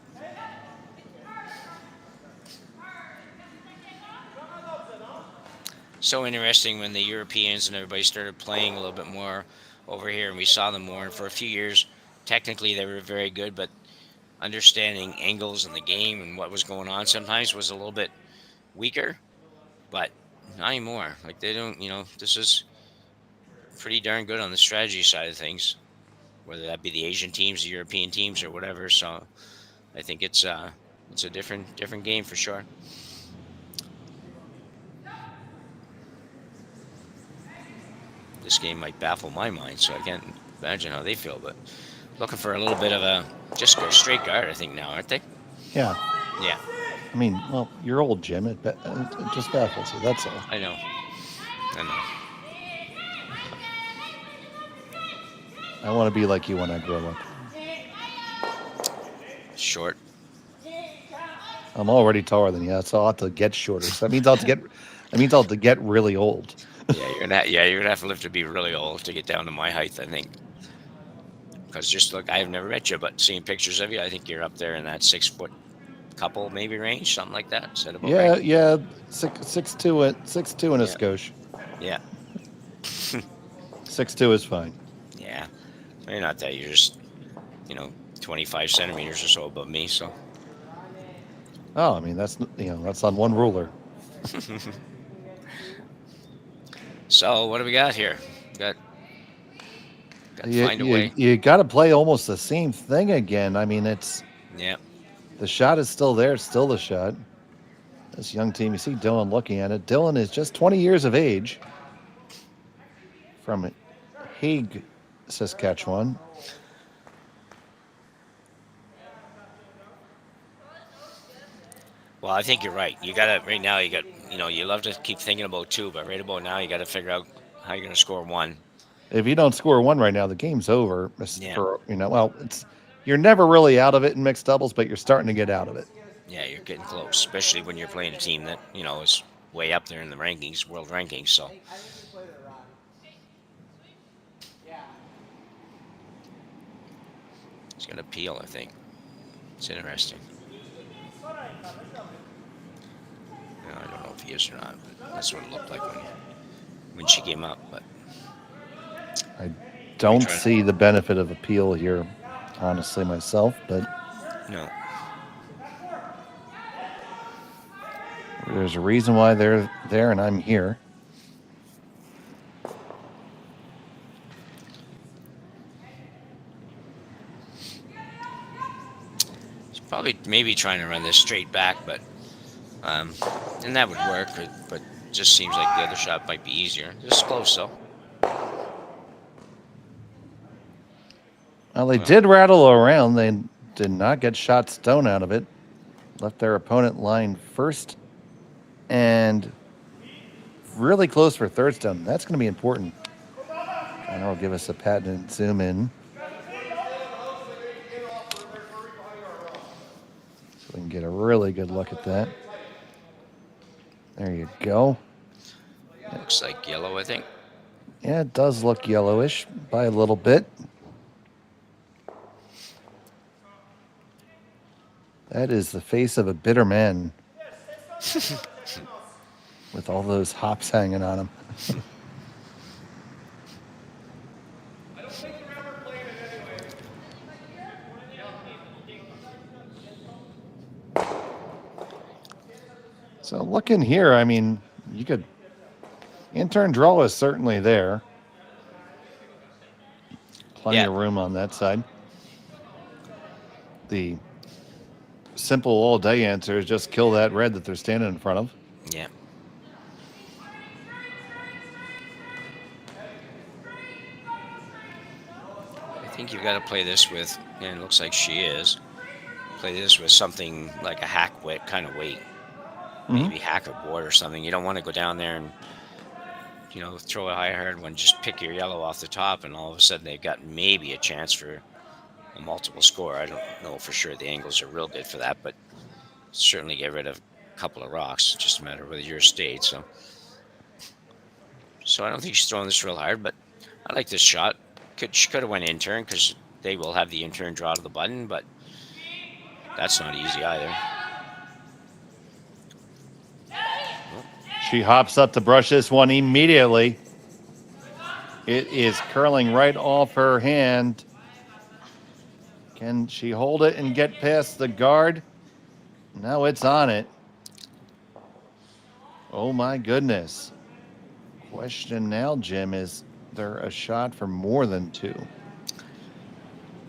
So interesting when the Europeans and everybody started playing a little bit more over here, and we saw them more. And for a few years, technically they were very good, but understanding angles in the game and what was going on sometimes was a little bit weaker. But not anymore. Like they don't, this is pretty darn good on the strategy side of things, whether that be the Asian teams, the European teams, or whatever. So I think it's a different game for sure. This game might baffle my mind, so I can't imagine how they feel. But looking for a little bit of a just go straight guard, I think now, aren't they? Yeah. Yeah, I mean, well, you're old, Jim. It just baffles you. That's all. I know. I want to be like you when I grow up. Short. I'm already taller than you, so I'll have to get shorter. So that means I'll have to get really old. Yeah, you're gonna have to live to be really old to get down to my height, I think. Because just look, I've never met you, but seeing pictures of you, I think you're up there in that 6 foot couple maybe range, something like that. Is that about Yeah, right? yeah, 6'2", 6'2" and a skosh. Yeah, 6'2" is fine. yeah. You're not that. You're just, 25 centimeters or so above me. So Oh, I mean that's on one ruler. So what do we got here? Got to find a way. You got to play almost the same thing again. I mean, Yeah. the shot is still there. It's still the shot. This young team, you see Dylan looking at it. Dylan is just 20 years of age from Hague, Saskatchewan. Well, I think you're right. You got to right now. You love to keep thinking about 2, but right about now, you got to figure out how you're going to score 1. If you don't score 1 right now, the game's over. Yeah. You're never really out of it in mixed doubles, but you're starting to get out of it. Yeah, you're getting close, especially when you're playing a team that is way up there in the rankings, world rankings. So he's going to peel, I think. It's interesting. I don't know if he is or not, but that's what it looked like when she came up. But I don't see the benefit of appeal here, honestly, myself, but no. there's a reason why they're there and I'm here. He's probably maybe trying to run this straight back, but and that would work, but just seems like the other shot might be easier. Just close though. Well, they did rattle around. They did not get shot stone out of it. Left their opponent line first and really close for third stone. That's going to be important. And it'll give us a patent zoom in. So we can get a really good look at that. There you go. Looks like yellow, I think. Yeah, it does look yellowish by a little bit. That is the face of a bitter man. with all those hops hanging on them. So looking here, I mean, you could, intern draw is certainly there. Plenty of room on that side. The simple all day answer is just kill that red that they're standing in front of. Yeah. I think you've got to play this with, and it looks like she is, play this with something like a hack weight kind of weight. Maybe hack a board or something. You don't want to go down there and, you know, throw a high-hard one, just pick your yellow off the top, and all of a sudden they've got maybe a chance for a multiple score. I don't know for sure the angles are real good for that, but certainly get rid of a couple of rocks. It's just a matter of whether you're stayed. So I don't think she's throwing this real hard, but I like this shot. She could have went in turn because they will have the in turn draw to the button, but that's not easy either. She hops up to brush this one immediately. It is curling right off her hand. Can she hold it and get past the guard? No, it's on it. Oh my goodness. Question now, Jim, is there a shot for more than 2?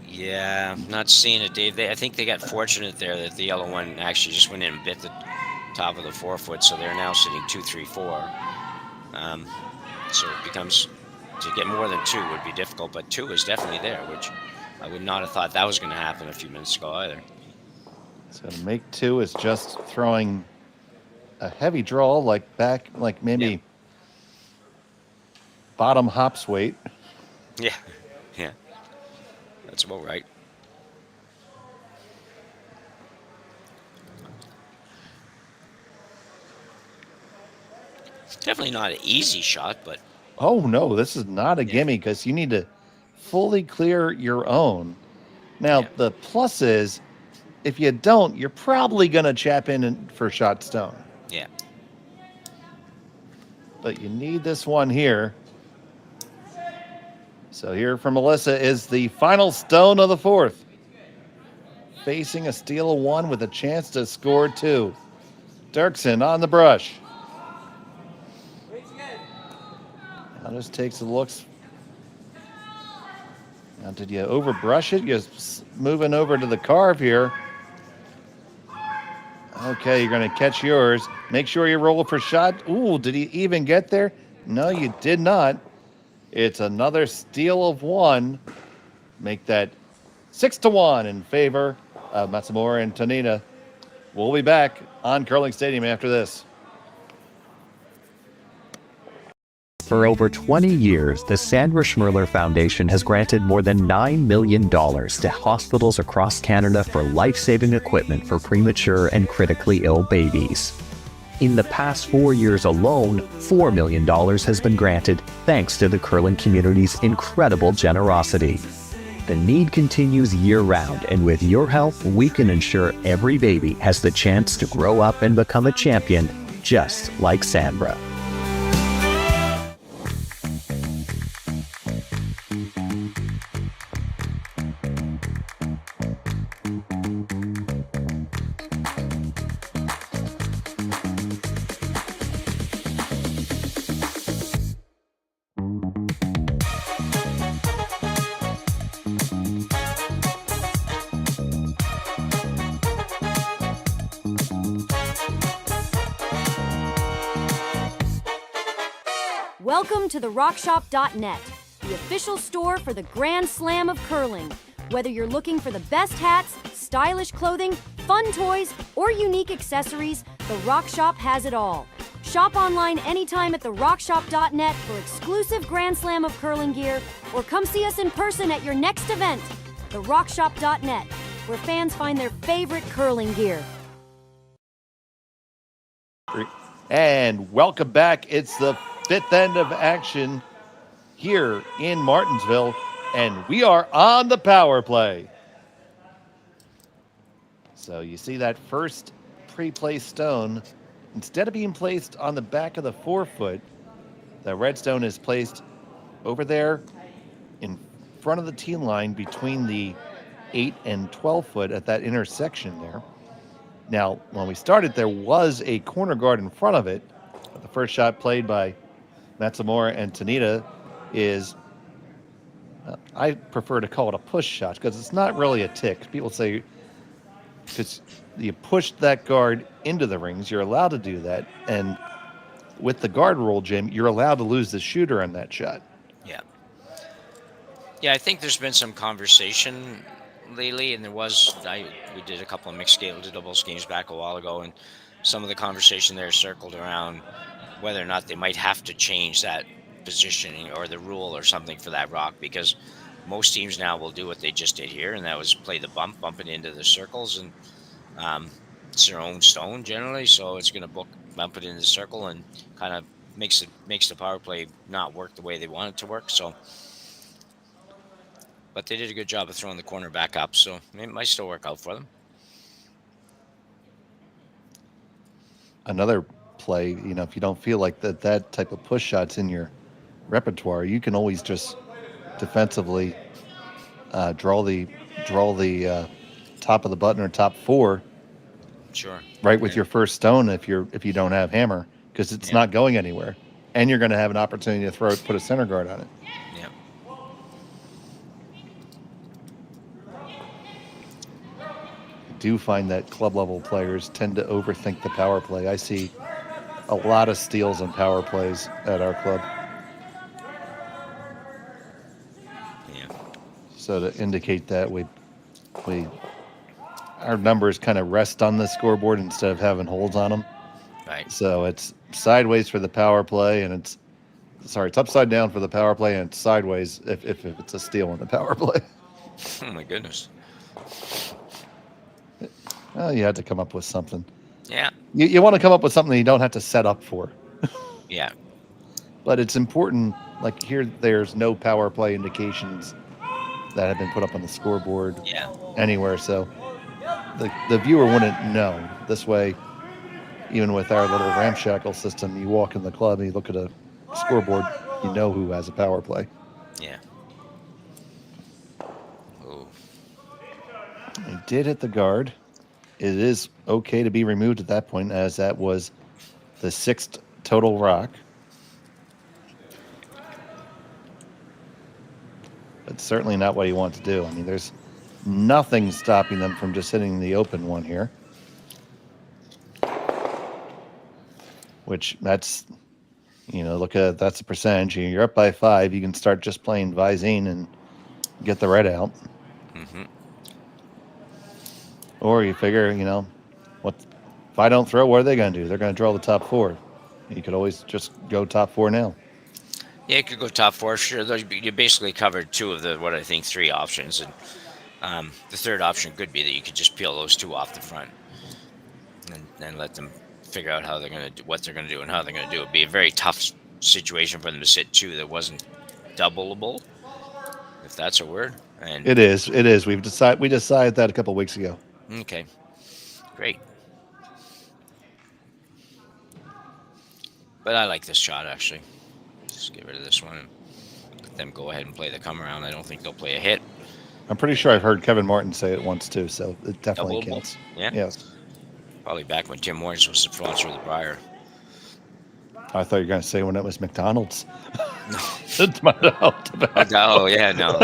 Yeah, I'm not seeing it, Dave. I think they got fortunate there that the yellow one actually just went in and bit the top of the 4-foot, so they're now sitting 2, 3, 4. So it becomes, to get more than 2 would be difficult, but 2 is definitely there, which I would not have thought that was going to happen a few minutes ago either. So to make 2 is just throwing a heavy draw, like maybe bottom hops weight. Yeah, that's about right. Definitely not an easy shot, but... Oh, no, this is not a gimme because you need to fully clear your own. Now, the plus is, if you don't, you're probably going to chap in for shot stone. Yeah. But you need this one here. So here from Melissa is the final stone of the 4th. Facing a steal of 1 with a chance to score 2. Derksen on the brush. Now just takes a look. Now, did you overbrush it? You're moving over to the carve here. Okay, you're going to catch yours. Make sure you roll for shot. Ooh, did he even get there? No, you did not. It's another steal of 1. Make that 6-1 in favor of Matsumura and Tanida. We'll be back on Curling Stadium after this. For over 20 years, the Sandra Schmirler Foundation has granted more than $9 million to hospitals across Canada for life-saving equipment for premature and critically ill babies. In the past 4 years alone, $4 million has been granted thanks to the curling community's incredible generosity. The need continues year-round, and with your help, we can ensure every baby has the chance to grow up and become a champion, just like Sandra. Welcome to the RockShop.net, the official store for the Grand Slam of curling. Whether you're looking for the best hats, stylish clothing, fun toys, or unique accessories, the Rock Shop has it all. Shop online anytime at therockshop.net for exclusive Grand Slam of curling gear, or come see us in person at your next event. TheRockShop.net, where fans find their favorite curling gear. And welcome back. It's the 5th end of action here in Martensville, and we are on the power play. So you see that first pre-play stone instead of being placed on the back of the 4-foot, the red stone is placed over there in front of the tee line between the 8 and 12 foot at that intersection there. Now, when we started, there was a corner guard in front of it. But the first shot played by Matsumura and Tanida is, I prefer to call it a push shot because it's not really a tick. People say, because you push that guard into the rings, you're allowed to do that. And with the guard rule, Jim, you're allowed to lose the shooter on that shot. Yeah. Yeah, I think there's been some conversation lately, and we did a couple of mixed scale to doubles games back a while ago, and some of the conversation there circled around whether or not they might have to change that positioning or the rule or something for that rock, because most teams now will do what they just did here, and that was play the bump it into the circles, and it's their own stone generally, so it's going to bump it into the circle and kind of makes the power play not work the way they want it to work. So, but they did a good job of throwing the corner back up, so it might still work out for them. Another play, if you don't feel like that type of push shot's in your repertoire, you can always just defensively draw the top of the button or top 4. Sure. Right with your first stone if you don't have hammer, because it's not going anywhere, and you're going to have an opportunity to put a center guard on it. Yeah. I do find that club level players tend to overthink the power play. I see a lot of steals and power plays at our club. Yeah. So to indicate that our numbers kind of rest on the scoreboard instead of having holds on them. Right. So it's sideways for the power play, and it's upside down for the power play, and it's sideways if it's a steal in the power play. Oh my goodness. Well, you had to come up with something. Yeah. You want to come up with something you don't have to set up for. Yeah. But it's important, like here, there's no power play indications that have been put up on the scoreboard anywhere. So the viewer wouldn't know. This way, even with our little ramshackle system, you walk in the club and you look at a scoreboard, you know who has a power play. Yeah. Oh. He did hit the guard. It is okay to be removed at that point, as that was the 6th total rock. But certainly not what you want to do. I mean, there's nothing stopping them from just hitting the open one here. Which that's, look at that's a percentage. You're up by 5. You can start just playing Visine and get the red out. Mm-hmm. Or you figure, if I don't throw, what are they going to do? They're going to draw the top 4. You could always just go top 4 now. Yeah, you could go top 4. Sure, you basically covered 2 of the 3 options, and the third option could be that you could just peel those 2 off the front, and let them figure out how they're going to do, what they're going to do, and how they're going to do it. It'd be a very tough situation for them to sit 2 that wasn't doubleable, if that's a word. And It is. We decided that a couple of weeks ago. Okay, great. But I like this shot, actually. Just get rid of this one and let them go ahead and play the come around. I don't think they'll play a hit. I'm pretty sure I've heard Kevin Martin say it once too, so it definitely Doubleable? counts. Yeah? Yes. Probably back when Tim Hortons was the sponsor of the Briar. I thought you were going to say when it was McDonald's. No. Oh, yeah, no.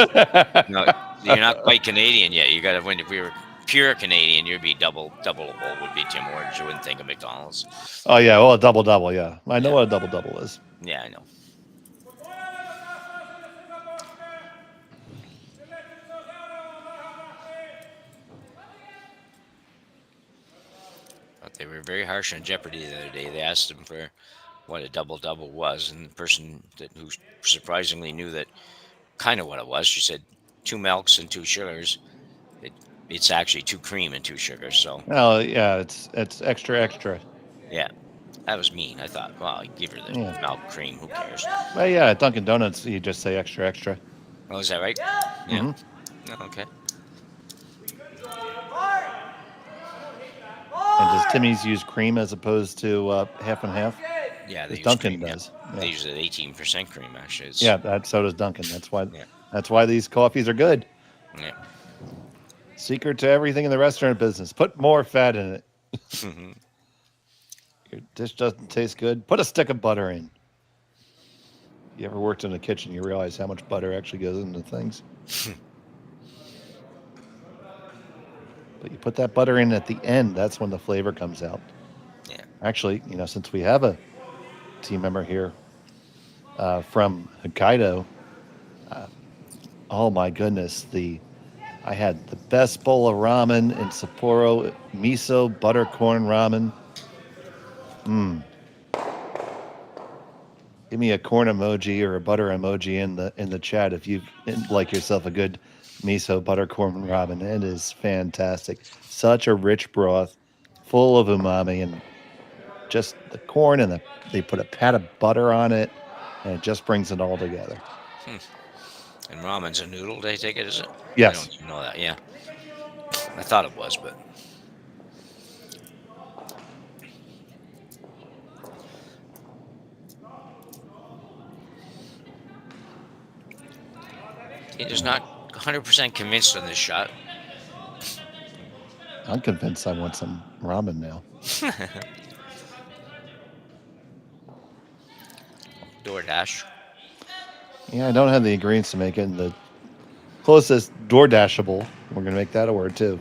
No, you're not quite Canadian yet. You got to win. If we were pure Canadian, you'd be doubleable would be Tim Hortons. You wouldn't think of McDonald's. Oh, yeah. Well, a double-double, yeah. I know what a double-double is. Yeah, I know. But they were very harsh on Jeopardy the other day. They asked them for what a double-double was, and the person who surprisingly knew that kind of what it was, she said 2 milks and 2 sugars. It's actually 2 cream and 2 sugars. So. Oh, yeah. It's extra. Yeah. That was mean. I thought, well, I'd give her the milk cream. Who cares? Well, yeah, at Dunkin' Donuts, you just say extra. Oh, is that right? Yeah. Mm-hmm. Oh, okay. And does Timmy's use cream as opposed to half and half? Yeah, they As use Dunkin' cream, does. Yeah. They use 18% cream, actually. It's, Yeah, so does Dunkin'. Yeah. That's why these coffees are good. Yeah. Secret to everything in the restaurant business. Put more fat in it. Your dish doesn't taste good. Put a stick of butter in. You ever worked in a kitchen, you realize how much butter actually goes into things. But you put that butter in at the end, that's when the flavor comes out. Yeah. Actually, since we have a team member here from Hokkaido, oh my goodness, I had the best bowl of ramen in Sapporo, miso butter corn ramen. Give me a corn emoji or a butter emoji in the chat if you like yourself a good miso butter corn ramen. It is fantastic. Such a rich broth, full of umami, and just the corn and they put a pat of butter on it, and it just brings it all together. And ramen's a noodle, they take it, is it? Yes. I don't know that, yeah. I thought it was, but... He is not 100% convinced on this shot. I'm convinced I want some ramen now. DoorDash. Yeah, I don't have the ingredients to make it. And the closest DoorDashable, we're going to make that a word too,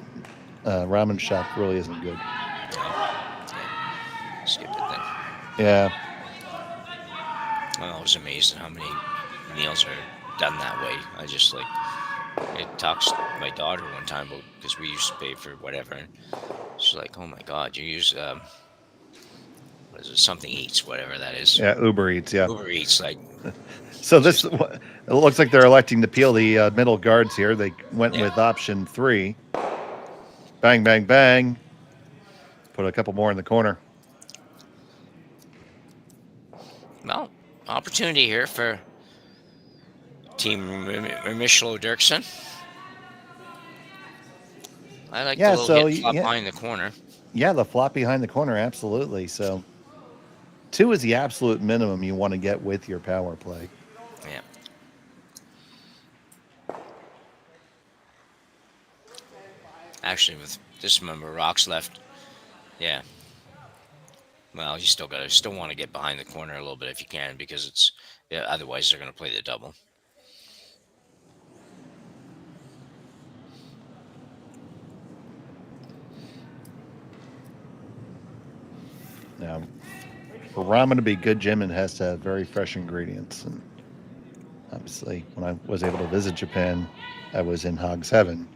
ramen shop really isn't good. Skip it then. Yeah. I was amazed at how many meals are done that way. I just it talks to my daughter one time because we used to pay for whatever, and she's like, "Oh my God, you use what is it? Something Eats, whatever that is." Yeah, Uber Eats. Yeah. Uber Eats, So it looks like they're electing to peel the middle guards here. They went with option 3. Bang, bang, bang. Put a couple more in the corner. Well, opportunity here for Team Remeshylo Derksen. I like the little hit flop behind the corner. Yeah, the flop behind the corner, absolutely. So 2 is the absolute minimum you want to get with your power play. Yeah. Actually, with this number of rocks left, yeah. Well, you still want to get behind the corner a little bit if you can, because otherwise they're going to play the double. Now, for ramen to be good, Jim, it has to have very fresh ingredients. And obviously, when I was able to visit Japan, I was in Hog's Heaven.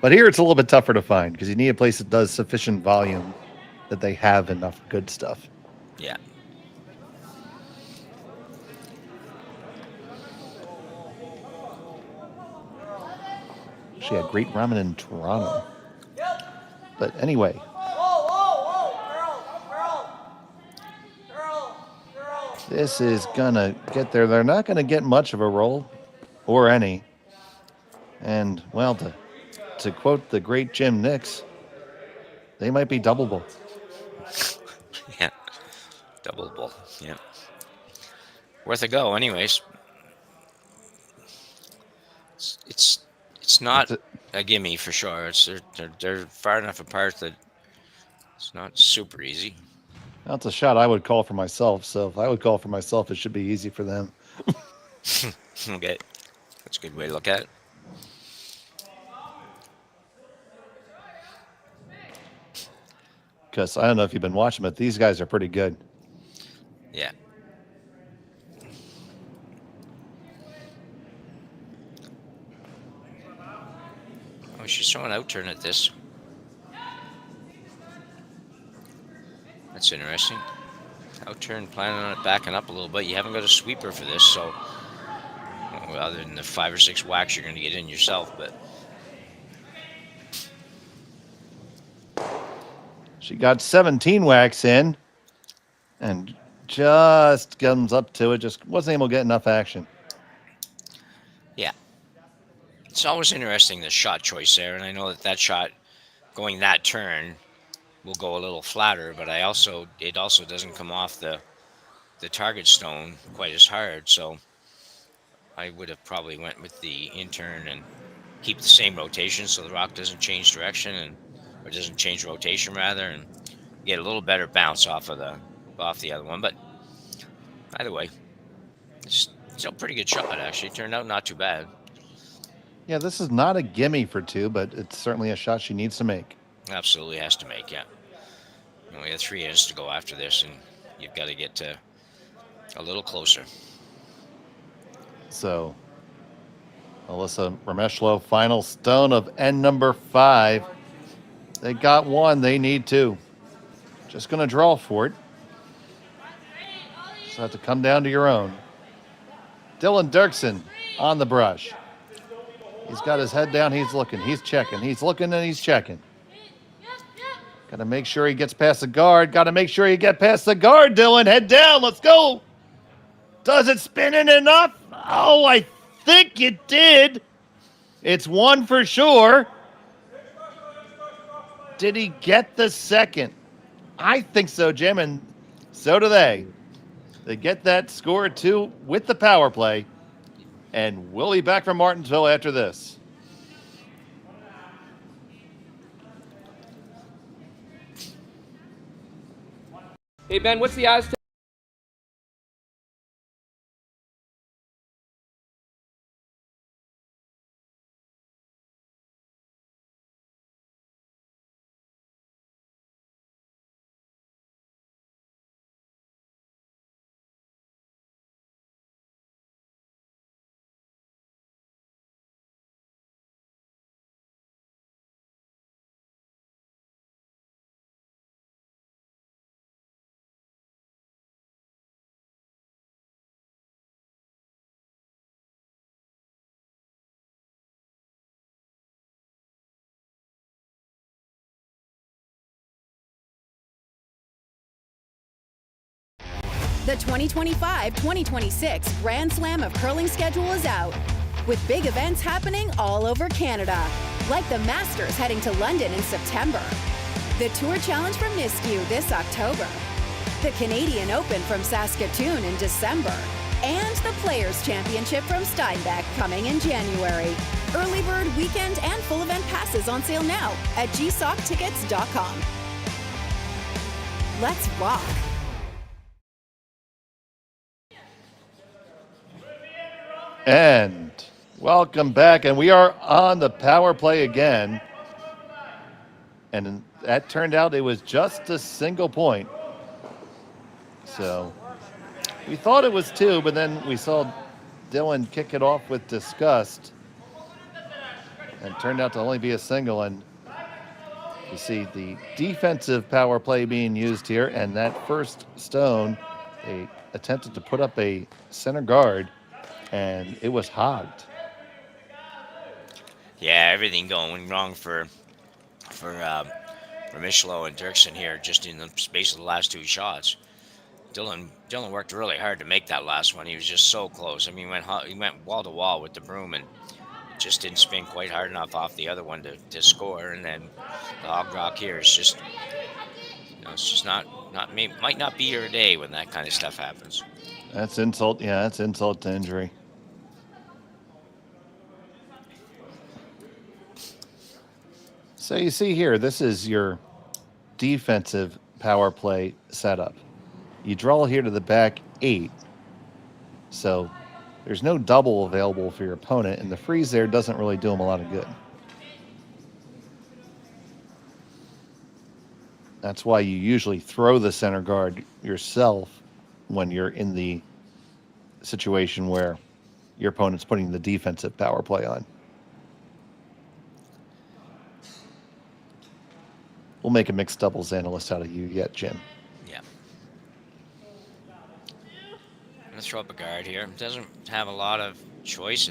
But here it's a little bit tougher to find because you need a place that does sufficient volume that they have enough good stuff. Yeah. She had great ramen in Toronto. But anyway. This is going to get there. They're not going to get much of a roll or any. And, well, to quote the great Jim Nix, they might be doubleable. Yeah. Doubleable. Yeah. Worth a go, anyways. It's not a gimme for sure. They're far enough apart that it's not super easy. That's a shot I would call for myself. So if I would call for myself, it should be easy for them. Okay. That's a good way to look at it. Because I don't know if you've been watching, but these guys are pretty good. Yeah. Oh, she's throwing out turn at this. That's interesting. Out turn, planning on it backing up a little bit. You haven't got a sweeper for this, so well, other than the 5 or 6 whacks you're going to get in yourself, but she got 17 whacks in and just comes up to it. Just wasn't able to get enough action. yeah. It's always interesting, the shot choice there, and I know that shot going that turn will go a little flatter, but it also doesn't come off the target stone quite as hard. So I would have probably went with the intern and keep the same rotation so the rock doesn't change direction or doesn't change rotation rather, and get a little better bounce off the other one. But either way, it's still a pretty good shot actually. Turned out not too bad. Yeah, this is not a gimme for 2, but it's certainly a shot she needs to make. Absolutely has to make, yeah. You only have 3 ends to go after this, and you've got to get to a little closer. So, Alyssa Remeshylo, final stone of end number 5. They got 1. They need 2. Just going to draw for it. Just have to come down to your own. Dylan Derksen on the brush. He's got his head down. He's looking. He's checking. He's looking and he's checking. Got to make sure he gets past the guard. Got to make sure you get past the guard, Dylan. Head down. Let's go. Does it spin in enough? Oh, I think it did. It's 1 for sure. Did he get the second? I think so, Jim, and so do they. They get that score 2 with the power play. And we'll be back from Martensville after this. Hey, Ben, what's the Aztec? The 2025-2026 Grand Slam of Curling schedule is out, with big events happening all over Canada, like the Masters heading to London in September, the Tour Challenge from Nisku this October, the Canadian Open from Saskatchewan in December, and the Players' Championship from Steinbeck coming in January. Early bird weekend and full event passes on sale now at gsocktickets.com. Let's rock! And welcome back. And we are on the power play again. And that turned out it was just a single point. So we thought it was 2, but then we saw Dylan kick it off with disgust. And it turned out to only be a single. And you see the defensive power play being used here. And that first stone, they attempted to put up a center guard, and it was hogged. Yeah, everything going wrong for Remeshylo and Derksen here, just in the space of the last 2 shots. Dylan worked really hard to make that last one. He was just so close. I mean, he went wall to wall with the broom, and it just didn't spin quite hard enough off the other one to score. And then the hog rock here is just, it's just might not be your day when that kind of stuff happens. That's insult. Yeah, that's insult to injury. So you see here, this is your defensive power play setup. You draw here to the back 8. So there's no double available for your opponent, and the freeze there doesn't really do them a lot of good. That's why you usually throw the center guard yourself when you're in the situation where your opponent's putting the defensive power play on. We'll make a mixed doubles analyst out of you yet, Jim. Yeah. I'm going to throw up a guard here. It doesn't have a lot of choice.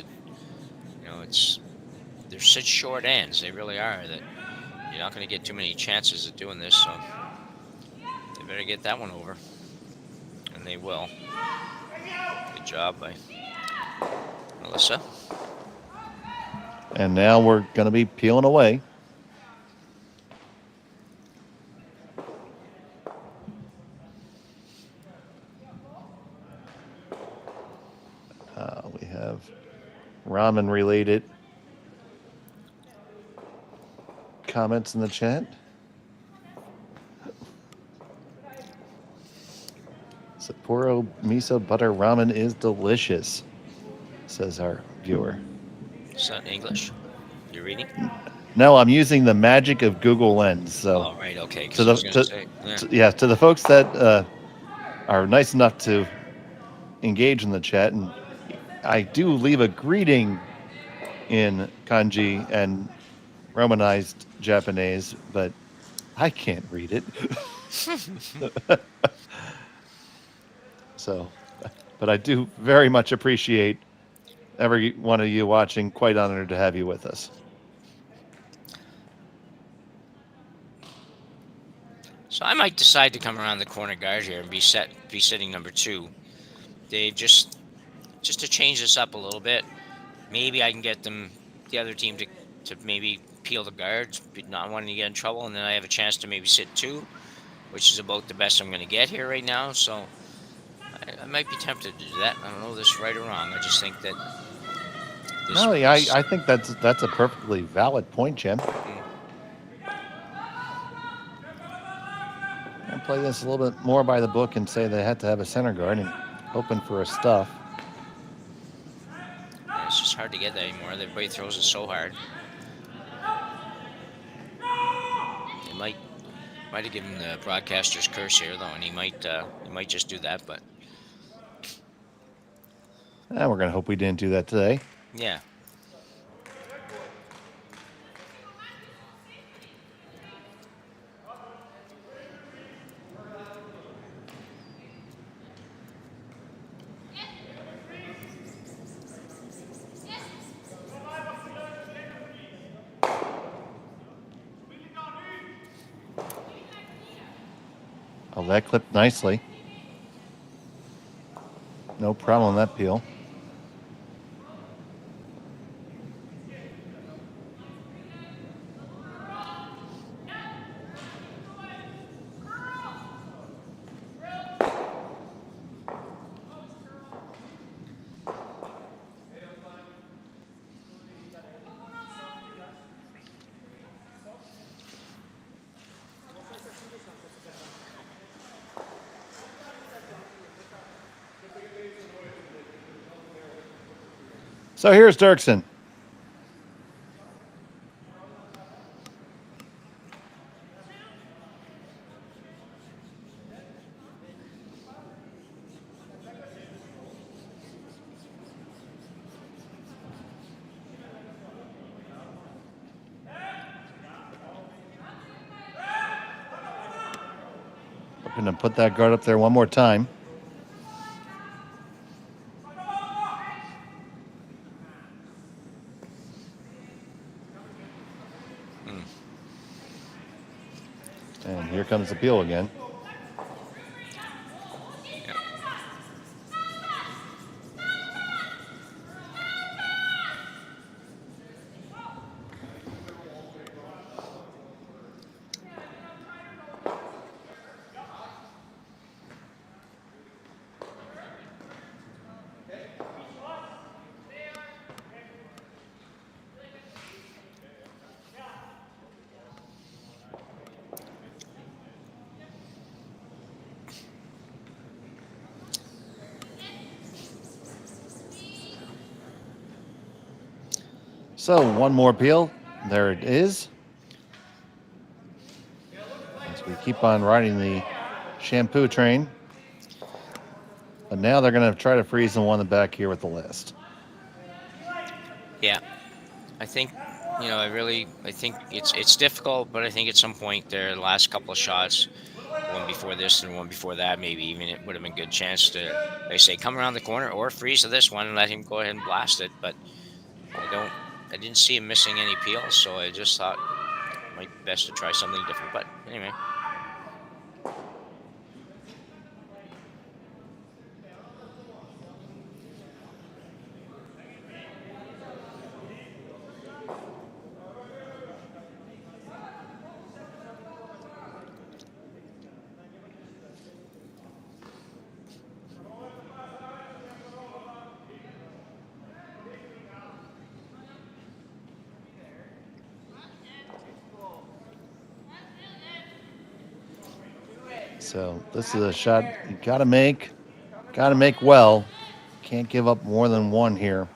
They're such short ends. They really are, that you're not going to get too many chances of doing this, so they better get that one over. And they will. Good job by Melissa. And now we're going to be peeling away. ramen related comments in the chat. Sapporo miso butter ramen is delicious, says our viewer. Is that English? You're reading? No, I'm using the magic of Google Lens. So, Oh, right, okay. to Because I was going to say, yeah. to the folks that are nice enough to engage in the chat, and I do leave a greeting in kanji and Romanized Japanese, but I can't read it. So, but I do very much appreciate every one of you watching. Quite honored to have you with us. So I might decide to come around the corner guard here and be sitting number 2. Dave, just to change this up a little bit. Maybe I can get the other team to maybe peel the guards, not wanting to get in trouble, and then I have a chance to maybe sit 2, which is about the best I'm going to get here right now. So I might be tempted to do that. I don't know if this is right or wrong. I just think that. No, I think that's a perfectly valid point, Jim. I play this a little bit more by the book and say they had to have a center guard and hoping for a stuff. Yeah, it's just hard to get that anymore. Everybody throws it so hard. It might have given the broadcaster's curse here though, and he might just do that. But we're gonna hope we didn't do that today. yeah. Oh, that clipped nicely. No problem on that peel. So here's Derksen. Looking to put that guard up there one more time. And here comes the peel again. So one more peel. There it is. As we keep on riding the shampoo train. But now they're going to try to freeze the one in the back here with the list. Yeah. I think, I think it's difficult, but I think at some point there, the last couple of shots, one before this and one before that, maybe even it would have been a good chance to, they say, come around the corner or freeze to this one and let him go ahead and blast it. But I didn't see him missing any peels, so I just thought it might be best to try something different. But anyway. So this is a shot you gotta make well. Can't give up more than one here.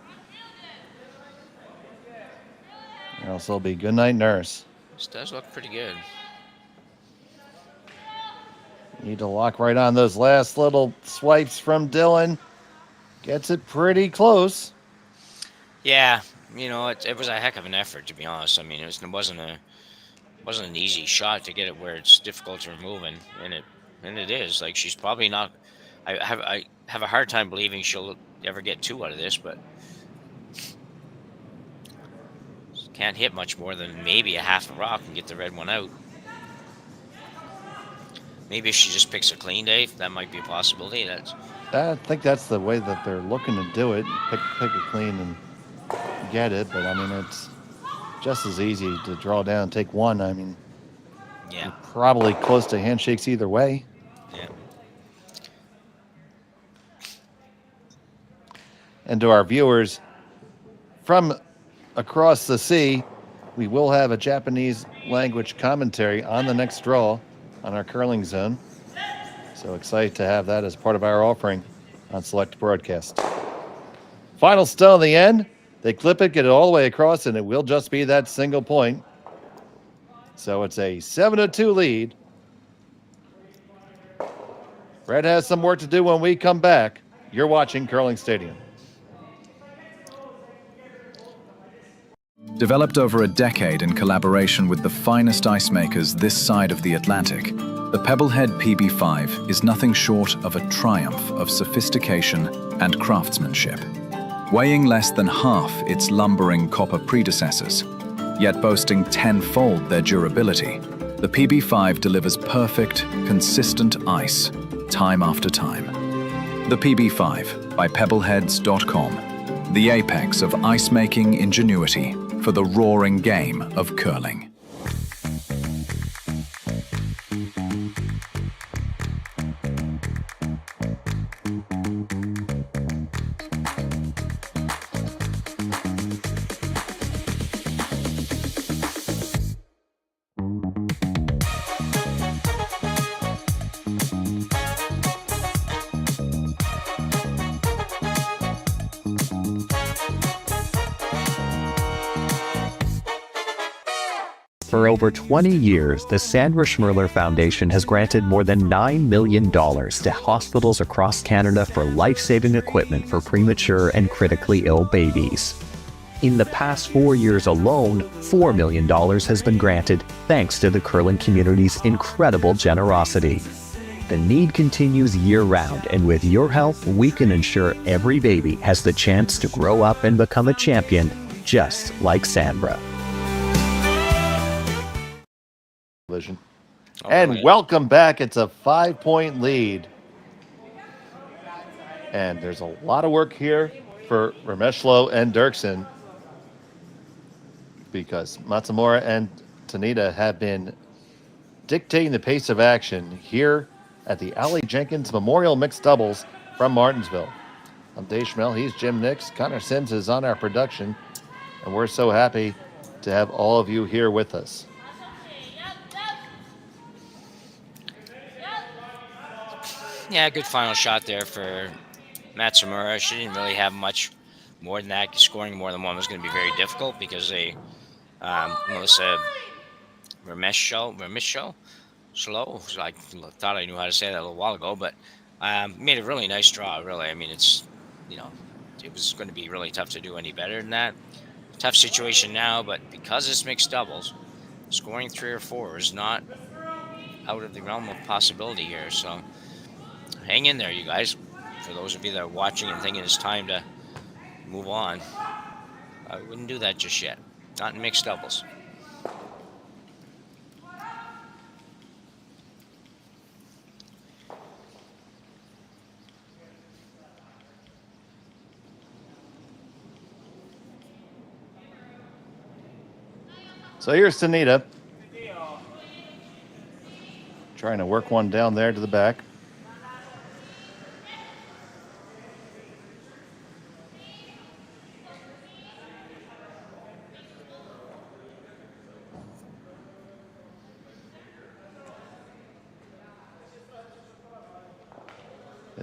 Or else it'll be good night, nurse. This does look pretty good. Need to lock right on those last little swipes from Dylan. Gets it pretty close. Yeah, it was a heck of an effort, to be honest. I mean, it wasn't an easy shot to get it where it's difficult to remove, and it is. Like, she's probably not. I have a hard time believing she'll ever get two out of this, but can't hit much more than maybe a half a rock and get the red one out. Maybe if she just picks a clean day, that might be a possibility. I think that's the way that they're looking to do it. Pick it clean and get it, but I mean, it's just as easy to draw down, take one. I mean, yeah, probably close to handshakes either way. Yeah. And to our viewers from across the sea, we will have a Japanese language commentary on the next draw on our curling zone. So excited to have that as part of our offering on Select Broadcast. Final stone in the end. They clip it, get it all the way across, and it will just be that single point. So it's a 7-2 lead. Red has some work to do when we come back. You're watching Curling Stadium. Developed over a decade in collaboration with the finest ice makers this side of the Atlantic, the Pebblehead PB5 is nothing short of a triumph of sophistication and craftsmanship. Weighing less than half its lumbering copper predecessors, yet boasting tenfold their durability, the PB5 delivers perfect, consistent ice, time after time. The PB5 by Pebbleheads.com, the apex of ice-making ingenuity for the roaring game of curling. For over 20 years, the Sandra Schmirler Foundation has granted more than $9 million to hospitals across Canada for life-saving equipment for premature and critically ill babies. In the past 4 years alone, $4 million has been granted thanks to the curling community's incredible generosity. The need continues year-round, and with your help, we can ensure every baby has the chance to grow up and become a champion, just like Sandra. And welcome back. It's a 5-point lead. And there's a lot of work here for Remeshylo and Derksen because Matsumura and Tanida have been dictating the pace of action here at the Aly Jenkins Memorial Mixed Doubles from Martensville. I'm Dave Schmel. He's Jim Nix. Connor Sims is on our production. And we're so happy to have all of you here with us. Yeah, good final shot there for Matsumura. She didn't really have much more than that. Scoring more than one was going to be very difficult because Melissa Remeshylo, I thought I knew how to say that a little while ago, but made a really nice draw, really. I mean, it was going to be really tough to do any better than that. Tough situation now, but because it's mixed doubles, scoring 3 or 4 is not out of the realm of possibility here, so hang in there, you guys. For those of you that are watching and thinking it's time to move on, I wouldn't do that just yet. Not in mixed doubles. So here's Tanida. Trying to work one down there to the back.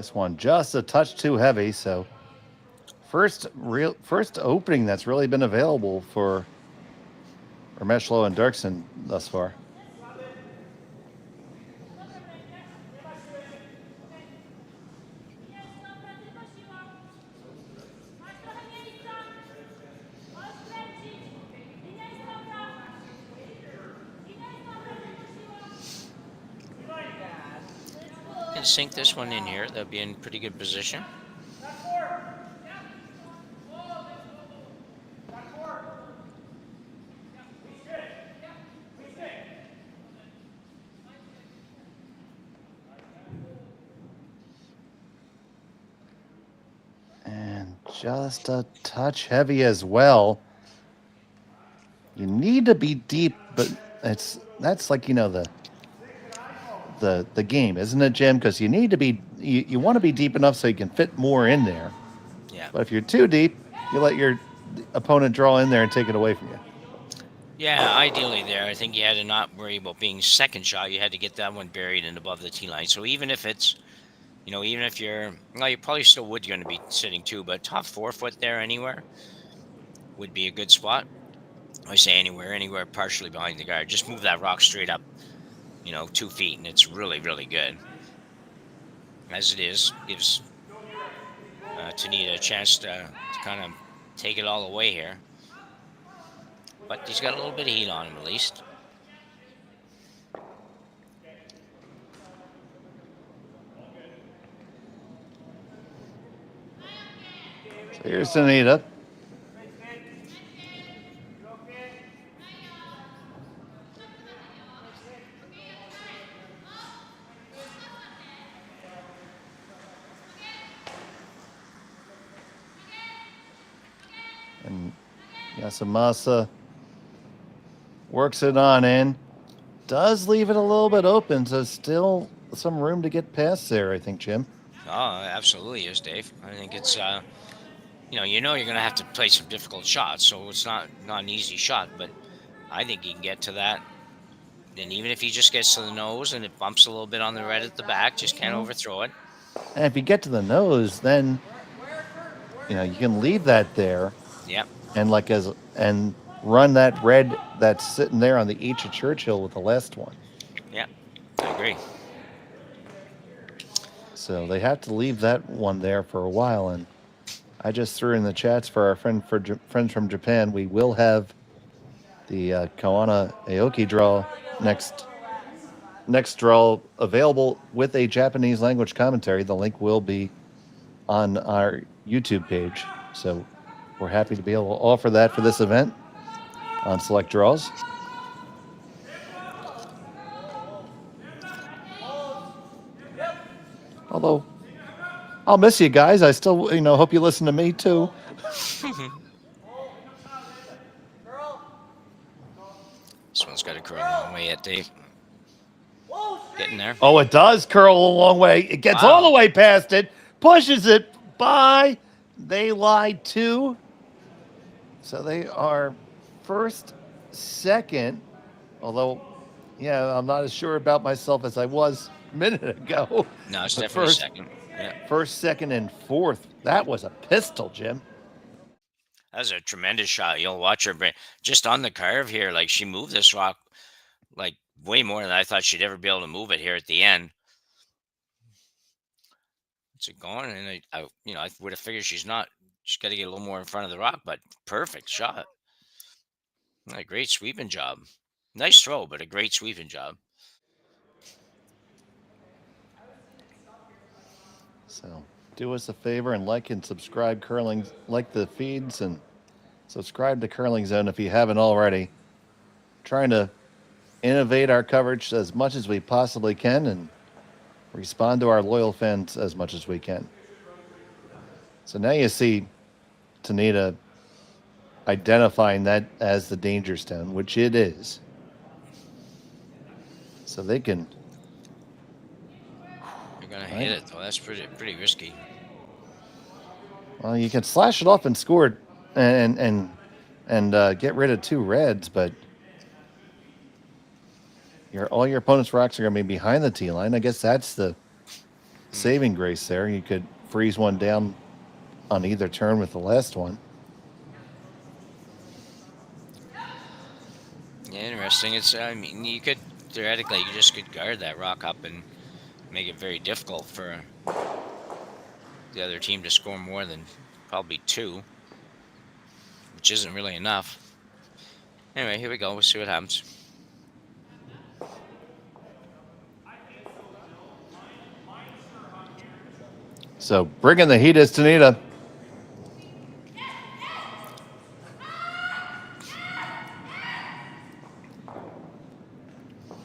This one just a touch too heavy, so first opening that's really been available for Remeshylo and Derksen thus far. Can sink this one in here. That'll be in pretty good position. And just a touch heavy as well. You need to be deep, but that's like, you know, the game, isn't it, Jim? Because you need to be, you want to be deep enough so you can fit more in there. Yeah. But if you're too deep, you let your opponent draw in there and take it away from you. Yeah, ideally there. I think you had to not worry about being second shot. You had to get that one buried and above the tee line. So even if it's, you know, even if you're, well, you probably still would going to be sitting too, but top 4 foot there anywhere would be a good spot. I say anywhere partially behind the guard. Just move that rock straight up, you know, 2 feet, and it's really, really good. As it is, gives Tanida a chance to kind of take it all away here. But he's got a little bit of heat on him, at least. So here's Tanida. And Yasumasa works it on in. Does leave it a little bit open, so still some room to get past there, I think, Jim. Oh, absolutely is, Dave. I think it's, you know you're going to have to play some difficult shots, so it's not an easy shot, but I think he can get to that. And even if he just gets to the nose and it bumps a little bit on the red at the back, just can't overthrow it. And if you get to the nose, then, you know, you can leave that there. Yep. And run that red that's sitting there on the H of Churchill with the last one. Yeah, I agree. So they have to leave that one there for a while. And I just threw in the chats for our friends from Japan. We will have the Kawana Aoki draw next draw available with a Japanese language commentary. The link will be on our YouTube page. So we're happy to be able to offer that for this event on select draws. Although, I'll miss you guys. I still, you know, hope you listen to me too. This one's got to curl a long way yet, Dave. Getting there. Oh, it does curl a long way. It gets all the way past it, pushes it by. They lied too. So they are first, second, although, yeah, I'm not as sure about myself as I was a minute ago. No, it's definitely second. Yeah. First, second, and fourth. That was a pistol, Jim. That was a tremendous shot. You'll watch her just on the carve here. Like, she moved this rock like way more than I thought she'd ever be able to move it here at the end. What's it going? And I would have figured she's got to get a little more in front of the rock, but perfect shot. A great sweeping job. Nice throw, but a great sweeping job. So do us a favor and like and subscribe like the feeds and subscribe to Curling Zone if you haven't already. Trying to innovate our coverage as much as we possibly can and respond to our loyal fans as much as we can. So now you see Tanida identifying that as the danger stone, which it is. So they can. You're gonna hit it though. That's pretty risky. Well, you can slash it off and score it and get rid of 2 reds, but all your opponent's rocks are going to be behind the tee line. I guess that's the saving grace there. You could freeze one down on either turn with the last one. Yeah, interesting. It's, I mean, you could, theoretically, you just could guard that rock up and make it very difficult for the other team to score more than probably 2, which isn't really enough. Anyway, here we go. We'll see what happens. So bringing the heat is Tanida.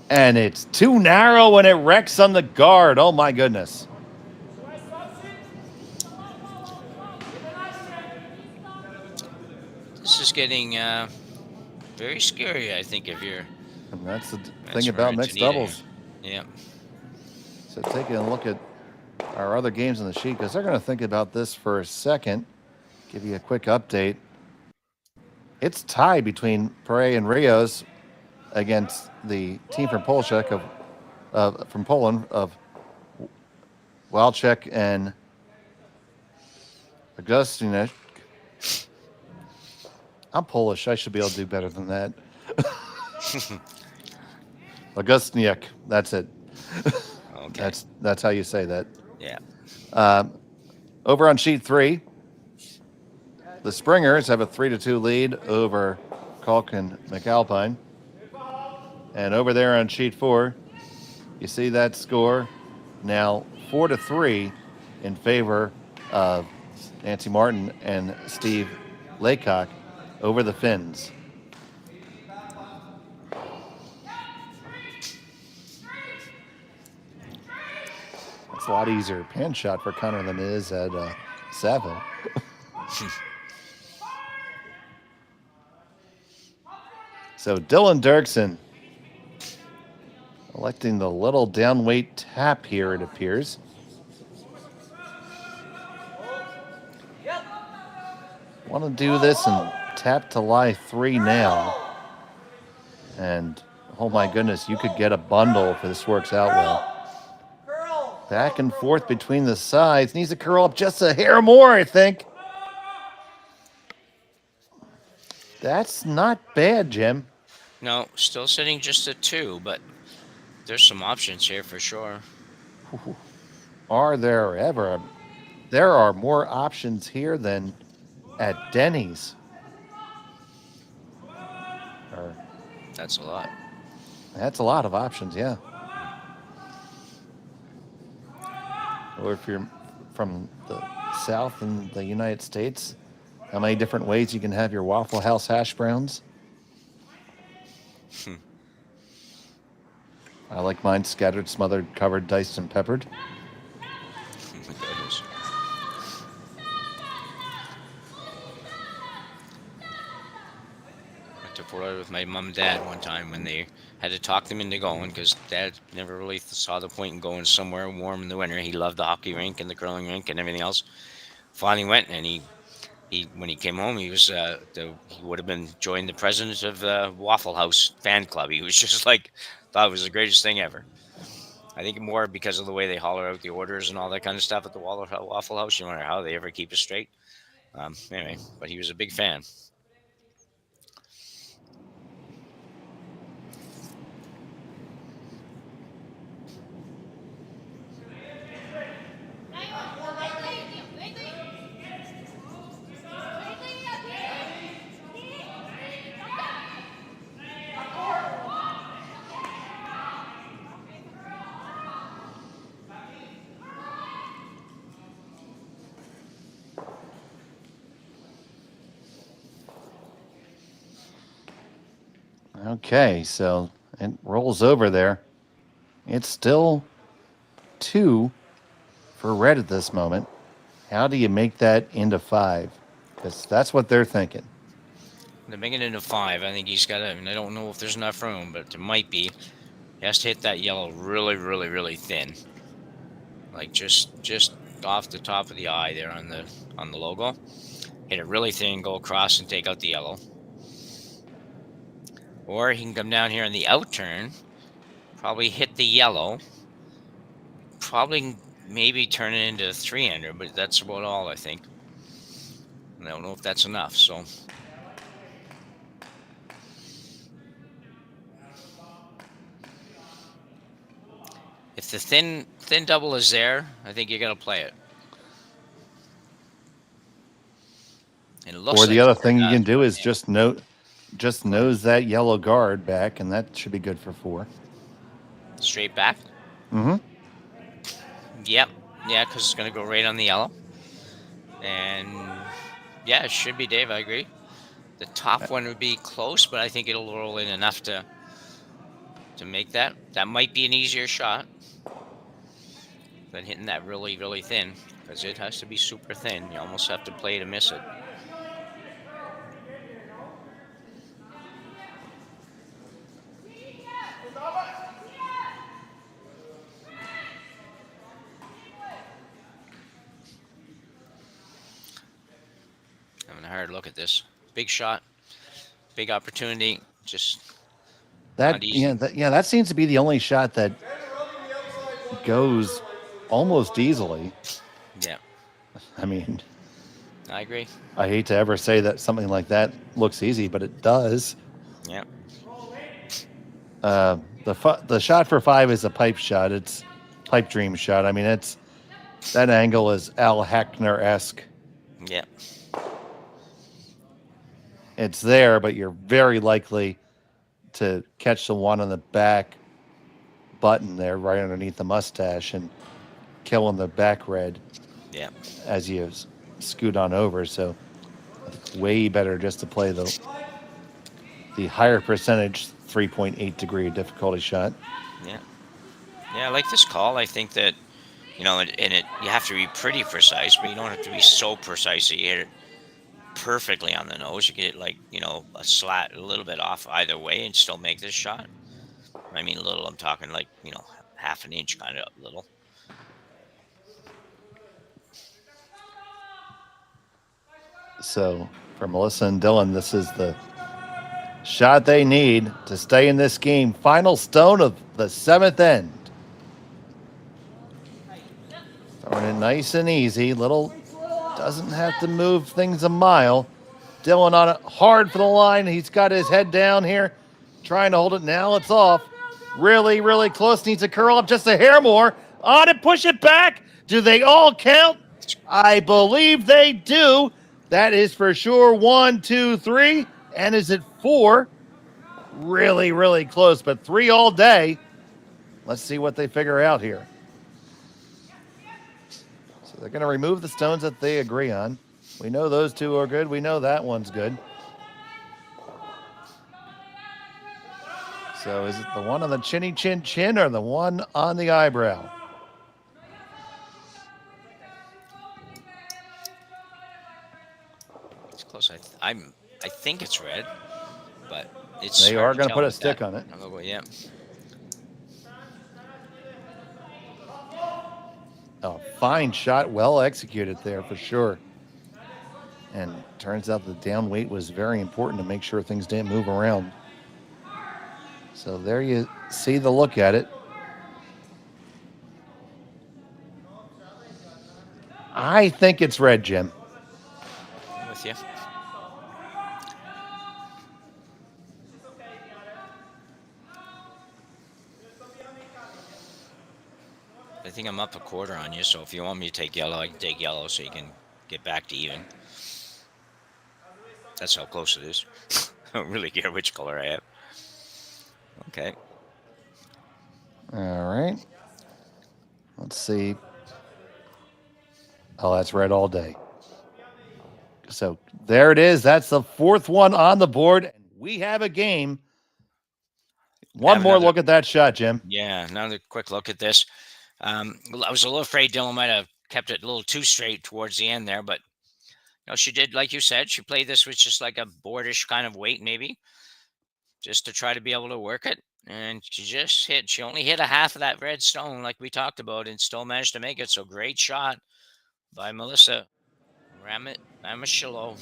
And it's too narrow and it wrecks on the guard. Oh my goodness. This is getting very scary, I think, if you're... And that's the thing about mixed doubles. Yeah. So taking a look at our other games on the sheet, because they're going to think about this for a second. Give you a quick update. It's tied between Pare and Rios against the team from Polczek from Poland of Walczek and Augustinek. I'm Polish. I should be able to do better than that. Augustinek. That's it. Okay. That's how you say that. Yeah. Over on sheet 3, the Springers have a 3-2 lead over Kalk and McAlpine. And over there on sheet 4, you see that score now 4-3 in favor of Nancy Martin and Steve Laycock over the Finns. It's a lot easier pan shot for Connor than it is at Saville. So Dylan Derksen electing the little downweight tap here, it appears. Want to do this and tap to lie 3 now. And oh my goodness, you could get a bundle if this works out well. Back and forth between the sides. Needs to curl up just a hair more, I think. That's not bad, Jim. No, still sitting just at 2, but there's some options here for sure. Are there ever? There are more options here than at Denny's. That's a lot. That's a lot of options, yeah. Or if you're from the South in the United States, how many different ways you can have your Waffle House hash browns? I like mine scattered, smothered, covered, diced, and peppered. Oh my goodness. Went to Florida with my mom and dad one time when they had to talk them into going because Dad never really saw the point in going somewhere warm in the winter. He loved the hockey rink and the curling rink and everything else. Finally went, and he when he came home, he was he would have been joined the president of the Waffle House fan club. He was just like, thought it was the greatest thing ever. I think more because of the way they holler out the orders and all that kind of stuff at the Waffle House. You wonder how they ever keep it straight. Anyway, but he was a big fan. Okay, so it rolls over there. It's still 2 for red at this moment. How do you make that into 5? Because that's what they're thinking. To make it into 5, I think he's got to, and I don't know if there's enough room, but there might be. He has to hit that yellow really, really, really thin. Like just off the top of the eye there on the logo. Hit it really thin, go across and take out the yellow. Or he can come down here on the out turn, probably hit the yellow, probably maybe turn it into a 3-hander, but that's about all, I think. I don't know if that's enough, so. If the thin double is there, I think you got to play it. And it looks Or the like other thing you can do is just nose that yellow guard back, and that should be good for 4. Straight back? Mm-hmm. Yep. Yeah, because it's going to go right on the yellow. And yeah, it should be Dave. I agree. The top one would be close, but I think it'll roll in enough to make that. That might be an easier shot than hitting that really, really thin, because it has to be super thin. You almost have to play to miss it. Having a hard look at this. Big shot, big opportunity. Just That not easy. that seems to be the only shot that goes almost easily. Yeah, I mean, I agree. I hate to ever say that something like that looks easy, but it does. Yeah. The shot for 5 is a pipe shot. It's pipe dream shot. I mean, that angle is Al Hackner-esque. Yeah. It's there, but you're very likely to catch the one on the back button there, right underneath the mustache, and killing the back red. Yeah. As you scoot on over. So it's way better just to play the higher percentage 3.8 degree difficulty shot. Yeah. Yeah, I like this call. I think that, you have to be pretty precise, but you don't have to be so precise that you hit it perfectly on the nose. You get it a little bit off either way and still make this shot. I mean, little, I'm talking half an inch kind of little. So for Melissa and Dylan, this is the shot they need to stay in this game. Final stone of the 7th end. Throwing it nice and easy. Little doesn't have to move things a mile. Dylan on it hard for the line. He's got his head down here, trying to hold it. Now it's off. Really, really close. Needs to curl up just a hair more. On it, push it back. Do they all count? I believe they do. That is for sure 1, 2, 3. And is it 4? Really, really close, but 3 all day. Let's see what they figure out here. So they're going to remove the stones that they agree on. We know those 2 are good. We know that one's good. So is it the one on the chinny chin chin or the one on the eyebrow? It's close. I think it's red, but it's. They are going to put a stick on it. Yeah. Oh, fine shot, well executed there for sure. And turns out the down weight was very important to make sure things didn't move around. So there you see the look at it. I think it's red, Jim. I'm with you. I think I'm up a quarter on you, so if you want me to take yellow, I can take yellow so you can get back to even. That's how close it is. I don't really care which color I have. Okay. All right. Let's see. Oh, that's red all day. So there it is. That's the 4th one on the board. We have a game. One more look at that shot, Jim. Yeah, another quick look at this. I was a little afraid Dylan might have kept it a little too straight towards the end there, but she did, like you said, she played this with just like a boardish kind of weight, maybe, just to try to be able to work it. And she only hit a half of that red stone, like we talked about, and still managed to make it. So great shot by Melissa Remeshylo.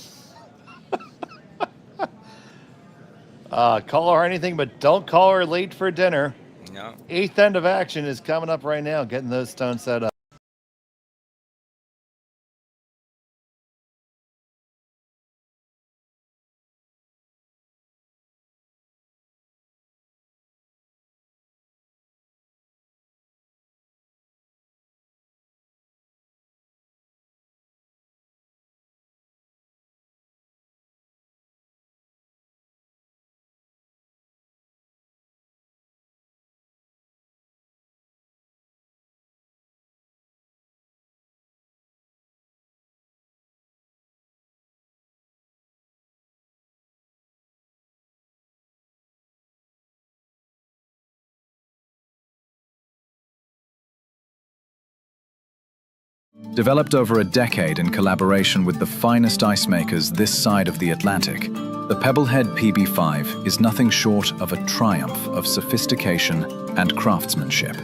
Call her anything, but don't call her late for dinner. No. 8th end of action is coming up right now, getting those stones set up. Developed over a decade in collaboration with the finest ice makers this side of the Atlantic, the Pebblehead PB5 is nothing short of a triumph of sophistication and craftsmanship.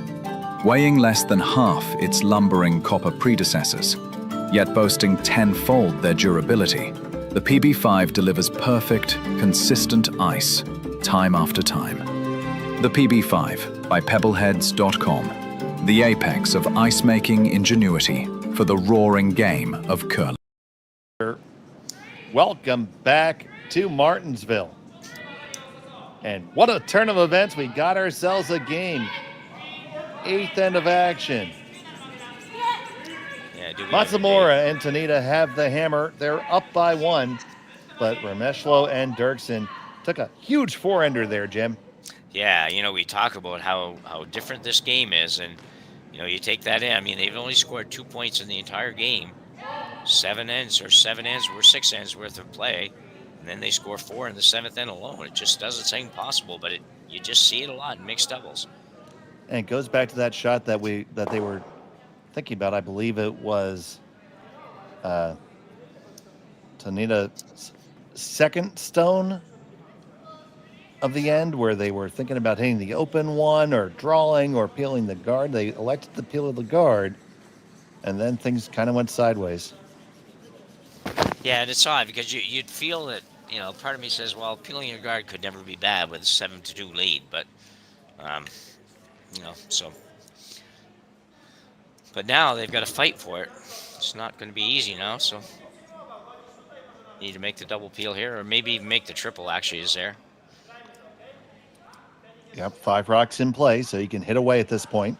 Weighing less than half its lumbering copper predecessors, yet boasting tenfold their durability, the PB5 delivers perfect, consistent ice, time after time. The PB5 by Pebbleheads.com, the apex of ice-making ingenuity for the roaring game of curling. Welcome back to Martensville. And what a turn of events. We got ourselves a game. 8th end of action. Yeah, Matsumura and Tanida have the hammer. They're up by 1, but Remeshylo and Derksen took a huge 4-ender there, Jim. Yeah, we talk about how different this game is, and you take that in. I mean, they've only scored 2 points in the entire game. 7 ends or 6 ends worth of play, and then they score 4 in the 7th end alone. It just doesn't seem possible, but you just see it a lot in mixed doubles. And it goes back to that shot that they were thinking about. I believe it was Tanida's second stone of the end, where they were thinking about hitting the open one or drawing or peeling the guard. They elected to peel the guard, and then things kind of went sideways. Yeah, and it's odd because you'd feel that, part of me says, well, peeling your guard could never be bad with a 7-2 lead, but so. But now they've got to fight for it. It's not going to be easy now, so need to make the double peel here, or maybe even make the triple. Actually, is there? Yep, 5 rocks in play, so you can hit away at this point.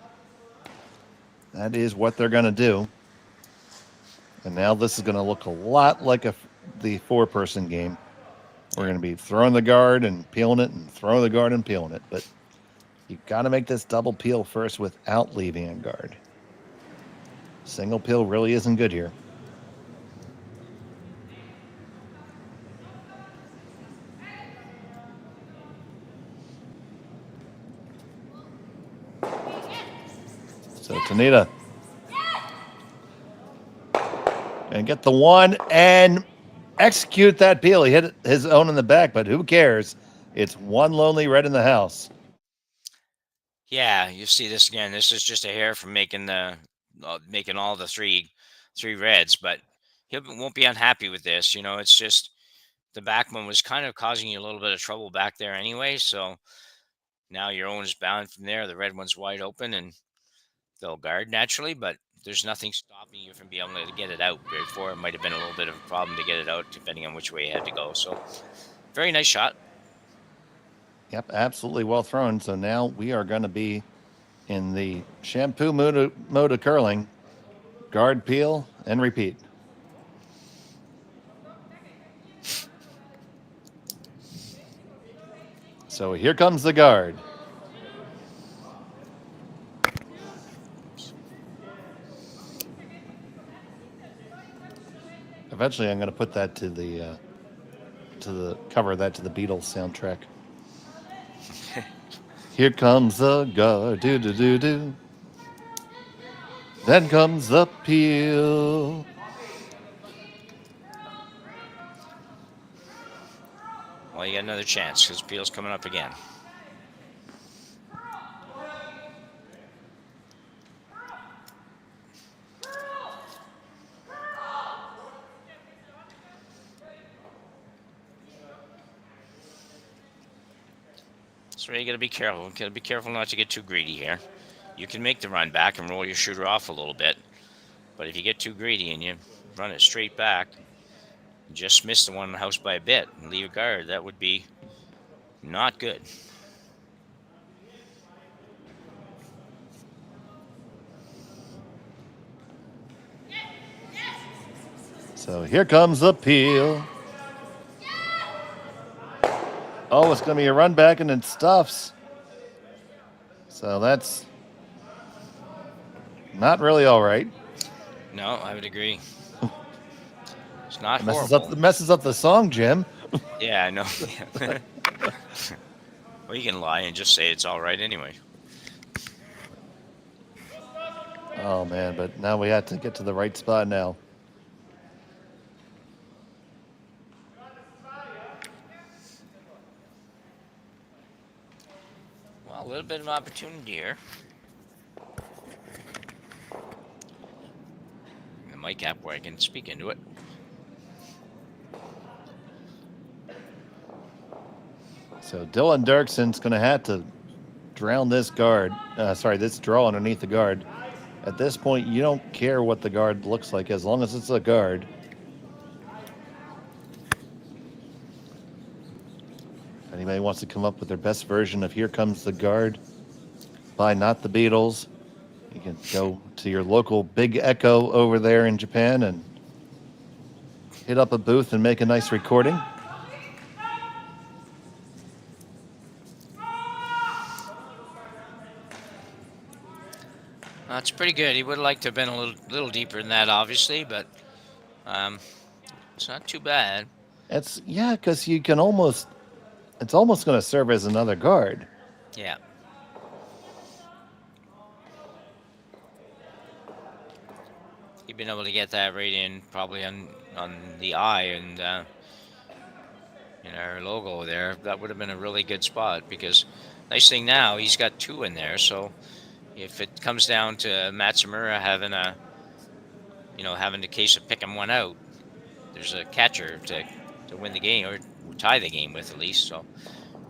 That is what they're going to do. And now this is going to look a lot like the 4-person game. We're going to be throwing the guard and peeling it, and throwing the guard and peeling it. But you've got to make this double peel first without leaving a guard. Single peel really isn't good here. So Tanida. And get the 1 and execute that peel. He hit his own in the back, but who cares? It's 1 lonely red in the house. Yeah, you see this again. This is just a hair from making all the three reds, but he won't be unhappy with this. It's just the back one was kind of causing you a little bit of trouble back there anyway. So now your own is bound from there. The red one's wide open, and they'll guard naturally, but there's nothing stopping you from being able to get it out. Before, it might have been a little bit of a problem to get it out, depending on which way you had to go. So very nice shot. Yep, absolutely well thrown. So now we are going to be in the shampoo mode of curling. Guard, peel, and repeat. So here comes the guard. Eventually, I'm going to put that to the cover that to the Beatles soundtrack. Here comes the guard, do do do do. Then comes the peel. Well, you got another chance because peel's coming up again. So you got to be careful. You got to be careful not to get too greedy here. You can make the run back and roll your shooter off a little bit, but if you get too greedy and you run it straight back, just miss the one in the house by a bit and leave a guard, that would be not good. So here comes the peel. Oh, it's going to be a run back and it stuffs. So that's not really all right. No, I would agree. It's not horrible. Messes up the song, Jim. Yeah, I know. Well, you can lie and just say it's all right anyway. Oh, man, but now we have to get to the right spot now. Well, a little bit of opportunity here. The mic app where I can speak into it. So Dylan Derksen's going to have to drown this guard. This draw underneath the guard. At this point, you don't care what the guard looks like as long as it's a guard. If anybody wants to come up with their best version of Here Comes the Guard by Not the Beatles, you can go to your local Big Echo over there in Japan and hit up a booth and make a nice recording. That's pretty good. He would have liked to have been a little deeper than that, obviously, but it's not too bad. Because you can it's almost going to serve as another guard. Yeah. He'd been able to get that right in, probably on the eye and in our logo there. That would have been a really good spot because nice thing now, he's got 2 in there, so if it comes down to Matsumura having the case of picking one out, there's a catcher to win the game or tie the game with at least. So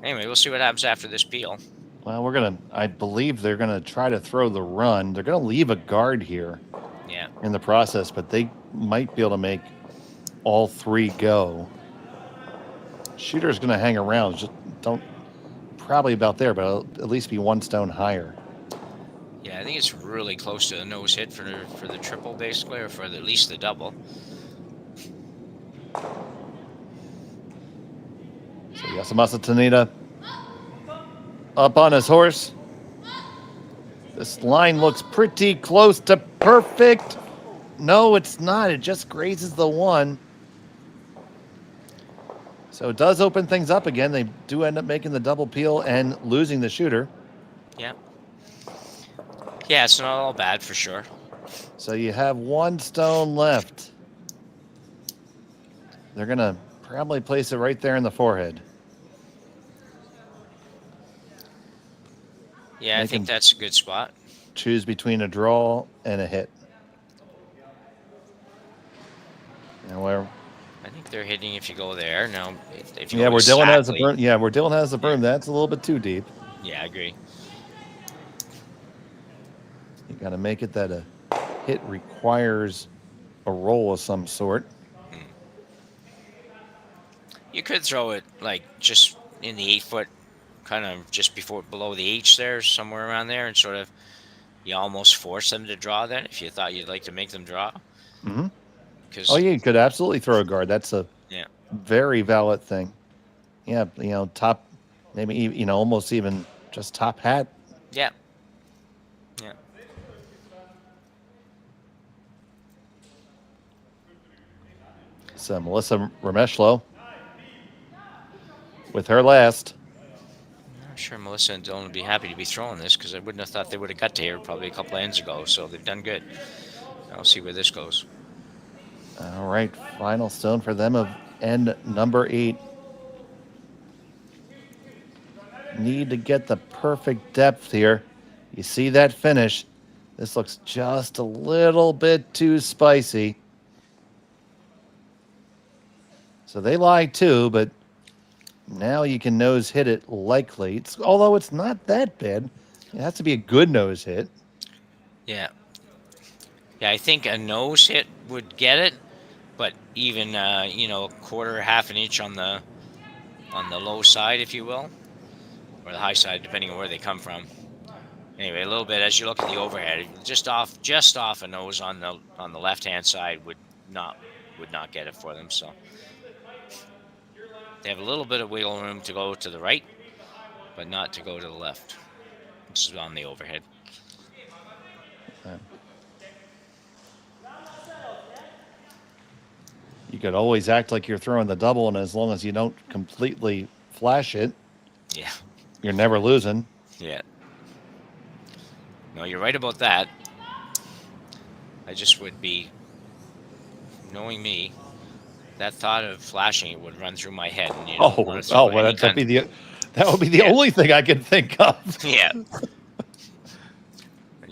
anyway, we'll see what happens after this peel. Well, I believe they're going to try to throw the run. They're going to leave a guard here in the process, but they might be able to make all 3 go. Shooter's going to hang around. Just probably about there, but it'll at least be 1 stone higher. Yeah, I think it's really close to a nose hit for the triple, basically, or for at least the double. So Yasumasa Tanida up on his horse. This line looks pretty close to perfect. No, it's not. It just grazes the 1. So it does open things up again. They do end up making the double peel and losing the shooter. Yeah. Yeah, it's not all bad for sure. So you have 1 stone left. They're going to probably place it right there in the forehead. Yeah, I think that's a good spot. Choose between a draw and a hit. And where? I think they're hitting if you go there. Now, if you where go Dylan has the exactly- broom. Yeah, where Dylan has the broom, that's a little bit too deep. Yeah, I agree. You got to make it that a hit requires a roll of some sort. You could throw it like just in the 8-foot, kind of just below the H there, somewhere around there, and sort of you almost force them to draw then if you thought you'd like to make them draw. Mm-hmm. Because you could absolutely throw a guard. That's a very valid thing. Yeah, top, maybe almost even just top hat. Yeah. Yeah. So Melissa Remeshylo with her last. I'm sure Melissa and Dylan would be happy to be throwing this because I wouldn't have thought they would have got to here probably a couple of ends ago. So they've done good. I'll see where this goes. All right, final stone for them of end number 8. Need to get the perfect depth here. You see that finish. This looks just a little bit too spicy. So they lie too, but now you can nose hit it likely. Although it's not that bad. It has to be a good nose hit. Yeah. Yeah, I think a nose hit would get it, but even a quarter, half an inch on the low side, if you will, or the high side, depending on where they come from. Anyway, a little bit as you look at the overhead, just off a nose on the left-hand side would not get it for them. So they have a little bit of wiggle room to go to the right, but not to go to the left. This is on the overhead. You could always act like you're throwing the double, and as long as you don't completely flash it, yeah, you're never losing. Yeah. No, you're right about that. I just would be, knowing me, that thought of flashing it would run through my head. And you don't want to throw Well, any that would kind be the only thing I can think of. Yeah. And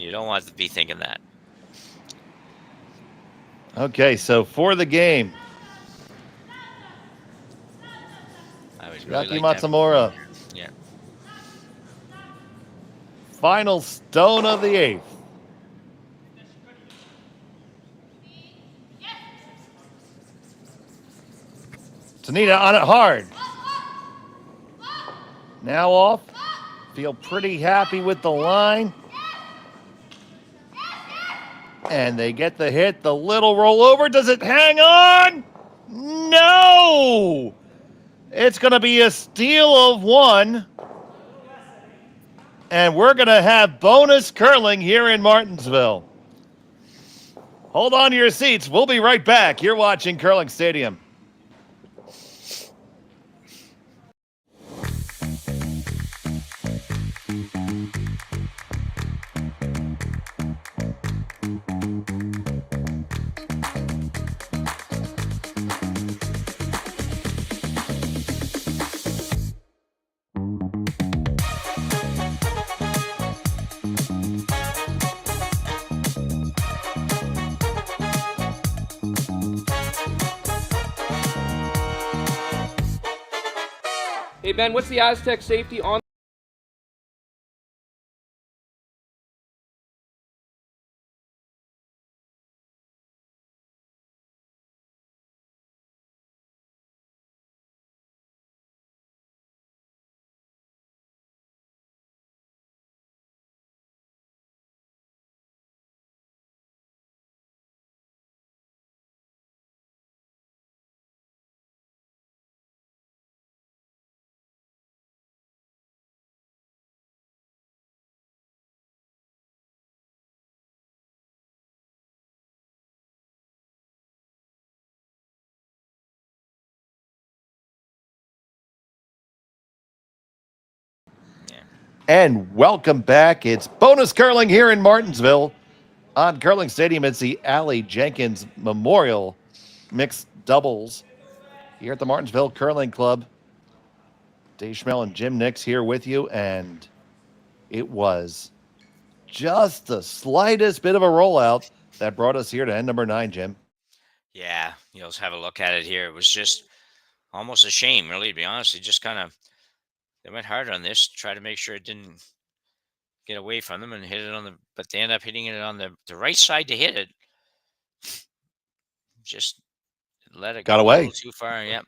you don't want to be thinking that. Okay, so for the game, I would really Chiaki like to have- Matsumura, Yeah. final stone of the 8th. Tanida on it hard. Now off. Feel pretty happy with the line. And they get the hit. The little rollover. Does it hang on? No! It's going to be a steal of 1. And we're going to have bonus curling here in Martensville. Hold on to your seats. We'll be right back. You're watching Curling Stadium. Hey, Ben, what's the Aztec safety on? And welcome back. It's bonus curling here in Martensville. On Curling Stadium, it's the Aly Jenkins Memorial Mixed Doubles here at the Martensville Curling Club. Dave Schmel and Jim Nix here with you, and it was just the slightest bit of a rollout that brought us here to end number 9, Jim. Yeah. Let's have a look at it here. It was just almost a shame, really, to be honest. It just kind of, they went hard on this, try to make sure it didn't get away from them and hit it on the, but they end up hitting it on the right side to hit it. Just let it Got go away. a little too far. Yep.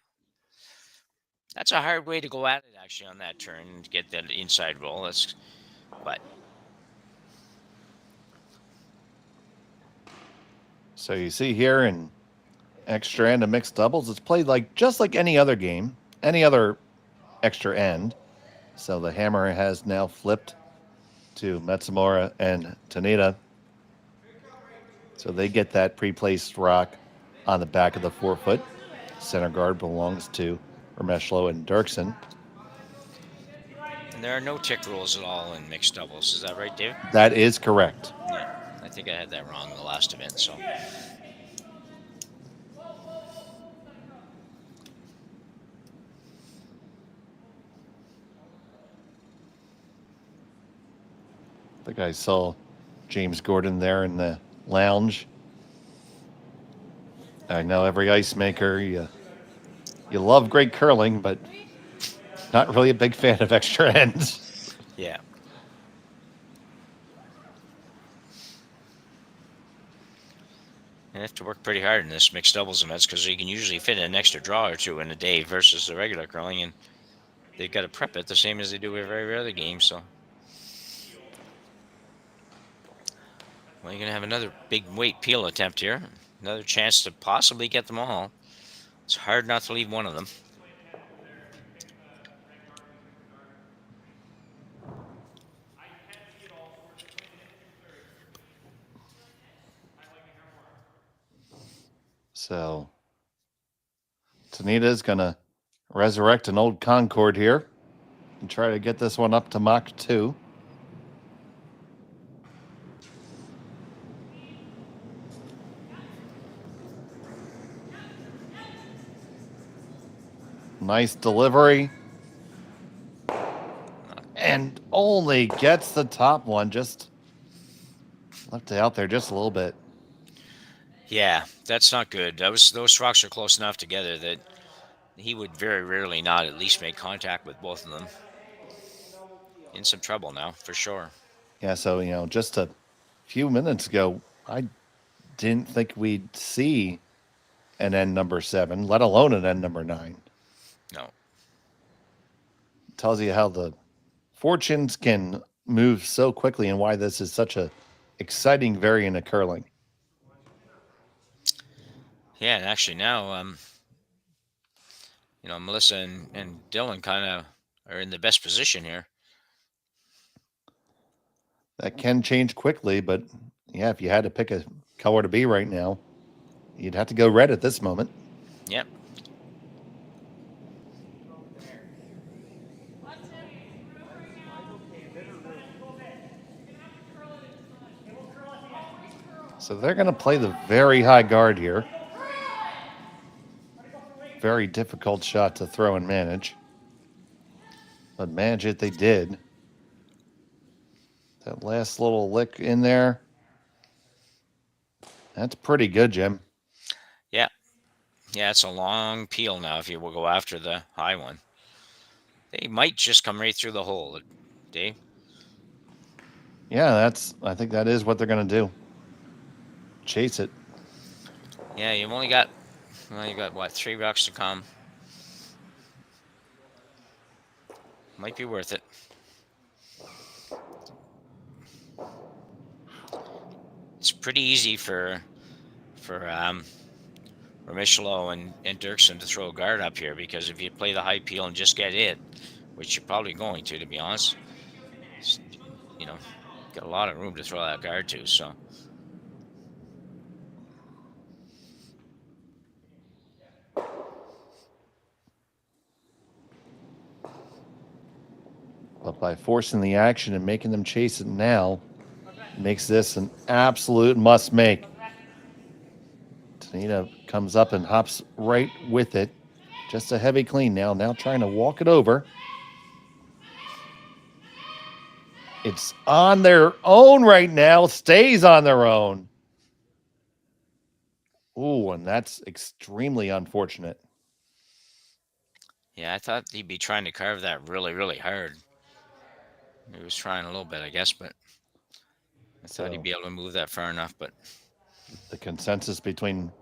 That's a hard way to go at it, actually, on that turn and get that inside roll. But So you see here in extra end of mixed doubles, it's played just like any other game, any other extra end. So the hammer has now flipped to Matsumura and Tanida. So they get that pre-placed rock on the back of the 4-foot. Center guard belongs to Remeshylo and Derksen. and there are no tick rules at all in mixed doubles. Is that right, Dave? That is correct. Yeah. I think I had that wrong in the last event. So I think I saw James Gordon there in the lounge. I know every ice maker, you love great curling, but not really a big fan of extra ends. yeah. You have to work pretty hard in this mixed doubles events because you can usually fit an extra draw or two in a day versus the regular curling, and they've got to prep it the same as they do with every other game. So, well, you're gonna have another big weight peel attempt here, another chance to possibly get them all. It's hard not to leave one of them. So Tanida is going to resurrect an old Concorde here and try to get this one up to Mach 2. Nice delivery. And only gets the top one. Just left it out there just a little bit. Yeah, that's not good. Those rocks are close enough together that he would very rarely not at least make contact with both of them. In some trouble now, for sure. Yeah, so, just a few minutes ago, I didn't think we'd see an end number 7, let alone an end number 9. No. Tells you how the fortunes can move so quickly and why this is such a exciting variant of curling. Yeah, and actually now, Melissa and Dylan kind of are in the best position here. That can change quickly, but yeah, if you had to pick a color to be right now, you'd have to go red at this moment. Yep. So they're going to play the very high guard here. Very difficult shot to throw and manage. But manage it they did. That last little lick in there. That's pretty good, Jim. Yeah. Yeah, it's a long peel now if you will go after the high one. They might just come right through the hole, Dave. Yeah, I think that is what they're going to do. Chase it. Yeah, you got what, 3 rocks to come. Might be worth it. It's pretty easy for Remeshylo and Derksen to throw a guard up here, because if you play the high peel and just get it, which you're probably going to be honest, got a lot of room to throw that guard to. So But by forcing the action and making them chase it now, makes this an absolute must make. Tanida comes up and hops right with it. Just a heavy clean now. Now trying to walk it over. It's on their own right now. Stays on their own. Ooh, and that's extremely unfortunate. yeah, I thought he'd be trying to carve that really, really hard. He was trying a little bit, I guess, but I thought he'd be able to move that far enough. But the consensus between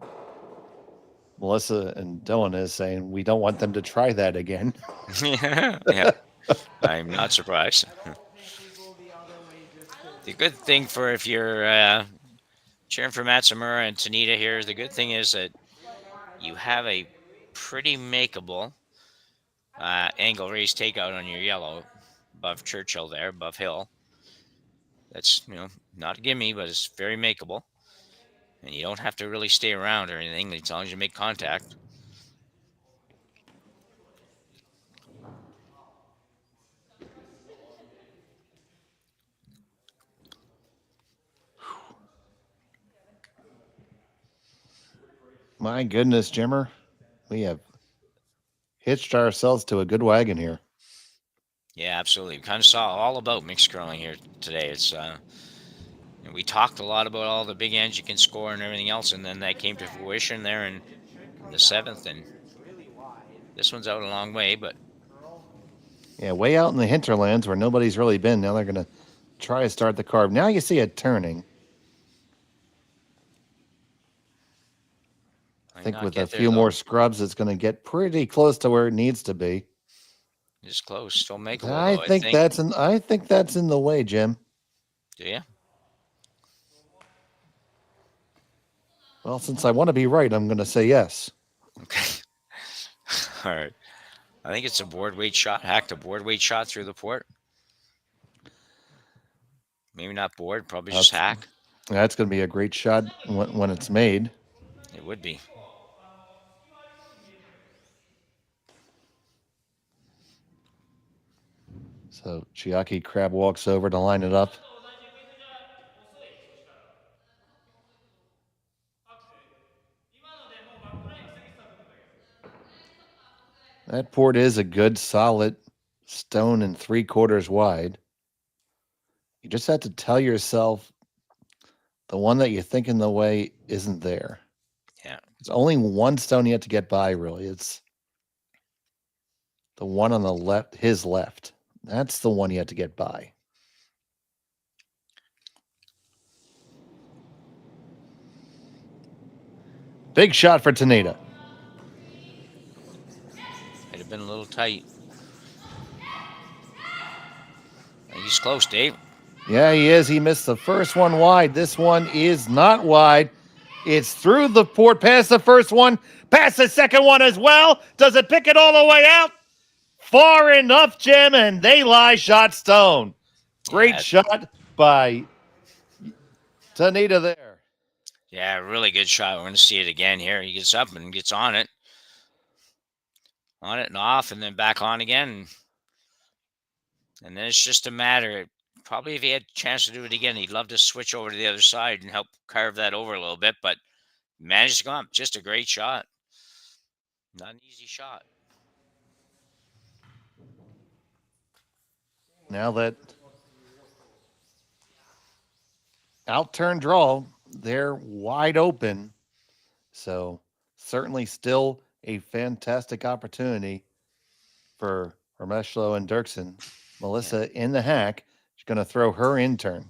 Melissa and Dylan is saying we don't want them to try that again. yeah, I'm not surprised. The good thing for if you're cheering for Matsumura and Tanida here, the good thing is that you have a pretty makeable angle raise takeout on your yellow above Churchill there, above Hill. That's, not a gimme, but it's very makeable. And you don't have to really stay around or anything as long as you make contact. My goodness, Jimmer. We have hitched ourselves to a good wagon here. Yeah, absolutely. We kind of saw all about mixed curling here today. It's we talked a lot about all the big ends you can score and everything else, and then that came to fruition there in the 7th, and this one's out a long way, but yeah, way out in the hinterlands where nobody's really been. Now they're going to try to start the carve. Now you see it turning. I think with a few more scrubs, it's going to get pretty close to where it needs to be. It's close. Still makeable. I think that's in the way, Jim. Do you? Well, since I want to be right, I'm going to say yes. Okay. All right. I think it's a board weight shot. Hacked a board weight shot through the port. Maybe not board. Probably just hack. That's going to be a great shot when it's made. It would be. So Chiaki crab walks over to line it up. That port is a good, solid stone and 3/4 wide. You just have to tell yourself the one that you think in the way isn't there. Yeah. It's only one stone you have to get by, really. It's the one on the left, his left. That's the one you have to get by. Big shot for Tanida. Might have been a little tight. He's close, Dave. Yeah, he is. He missed the first one wide. This one is not wide. It's through the port, past the first one, past the second one as well. Does it pick it all the way out? Far enough, Jim, and they lie shot stone. Great shot by Tanida there. Yeah, really good shot. We're going to see it again here. He gets up and gets on it. On it and off, and then back on again. And then it's just a matter. Probably if he had a chance to do it again, he'd love to switch over to the other side and help carve that over a little bit, but managed to go up. Just a great shot. Not an easy shot. Now that out-turn draw, they're wide open. So certainly still a fantastic opportunity for Remeshylo and Derksen. Melissa in the hack. She's going to throw her in turn.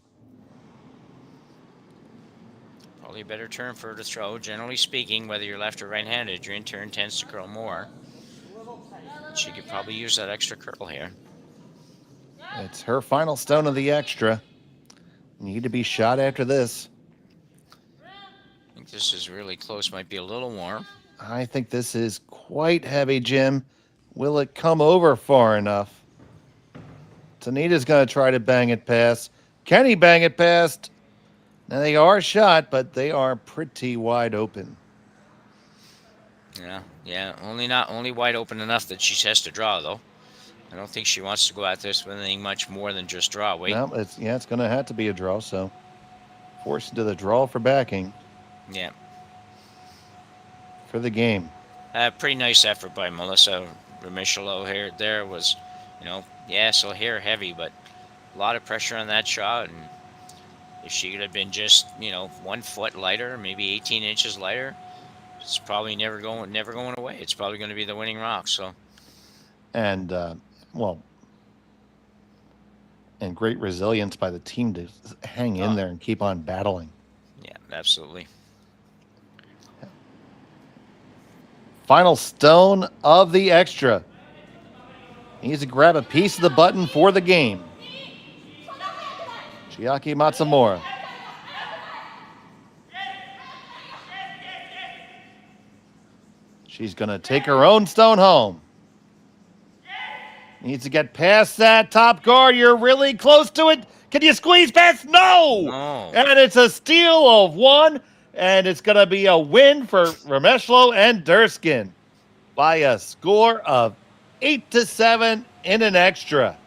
Probably a better turn for her to throw. Generally speaking, whether you're left or right-handed, your in turn tends to curl more. She could probably use that extra curl here. It's her final stone of the extra. Need to be shot after this. I think this is really close. Might be a little warm. I think this is quite heavy, Jim. Will it come over far enough? Tanida's going to try to bang it past. Can he bang it past? Now, they are shot, but they are pretty wide open. Yeah. Only wide open enough that she has to draw, though. I don't think she wants to go at this with anything much more than just draw. Wait. No, it's going to have to be a draw, so forced into the draw for backing. Yeah. For the game. Pretty nice effort by Melissa Remeshylo here. There was, so here heavy, but a lot of pressure on that shot. And if she could have been just, 1 foot lighter, maybe 18 inches lighter, it's probably never going away. It's probably going to be the winning rock. So. And and great resilience by the team to hang in there and keep on battling. Yeah, absolutely. Final stone of the extra. Needs to grab a piece of the button for the game. Chiaki Matsumura. She's going to take her own stone home. Needs to get past that top guard. You're really close to it. Can you squeeze past? No! And it's a steal of 1, and it's going to be a win for Remeshylo and Derksen by a score of 8-7 in an extra.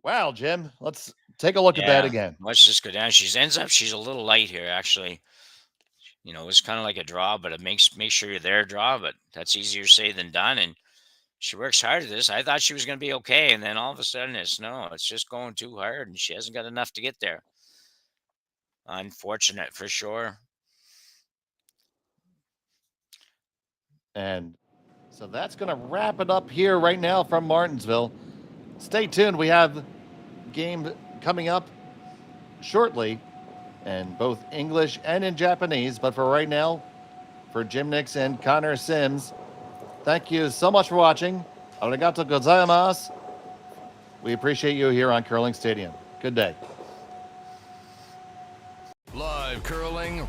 Wow, Jim. Let's take a look at that again. Let's just go down. She's a little light here, actually. It's kind of like a draw, but it make sure you're there, draw, but that's easier said than done. And she works hard at this. I thought she was going to be okay, and then all of a sudden it's just going too hard, and she hasn't got enough to get there. Unfortunate for sure. And so that's going to wrap it up here right now from Martensville. Stay tuned. We have game coming up shortly in both English and in Japanese. But for right now, for Jim Nix and Connor Sims, thank you so much for watching. Arigato gozaimasu. We appreciate you here on Curling Stadium. Good day. Live curling.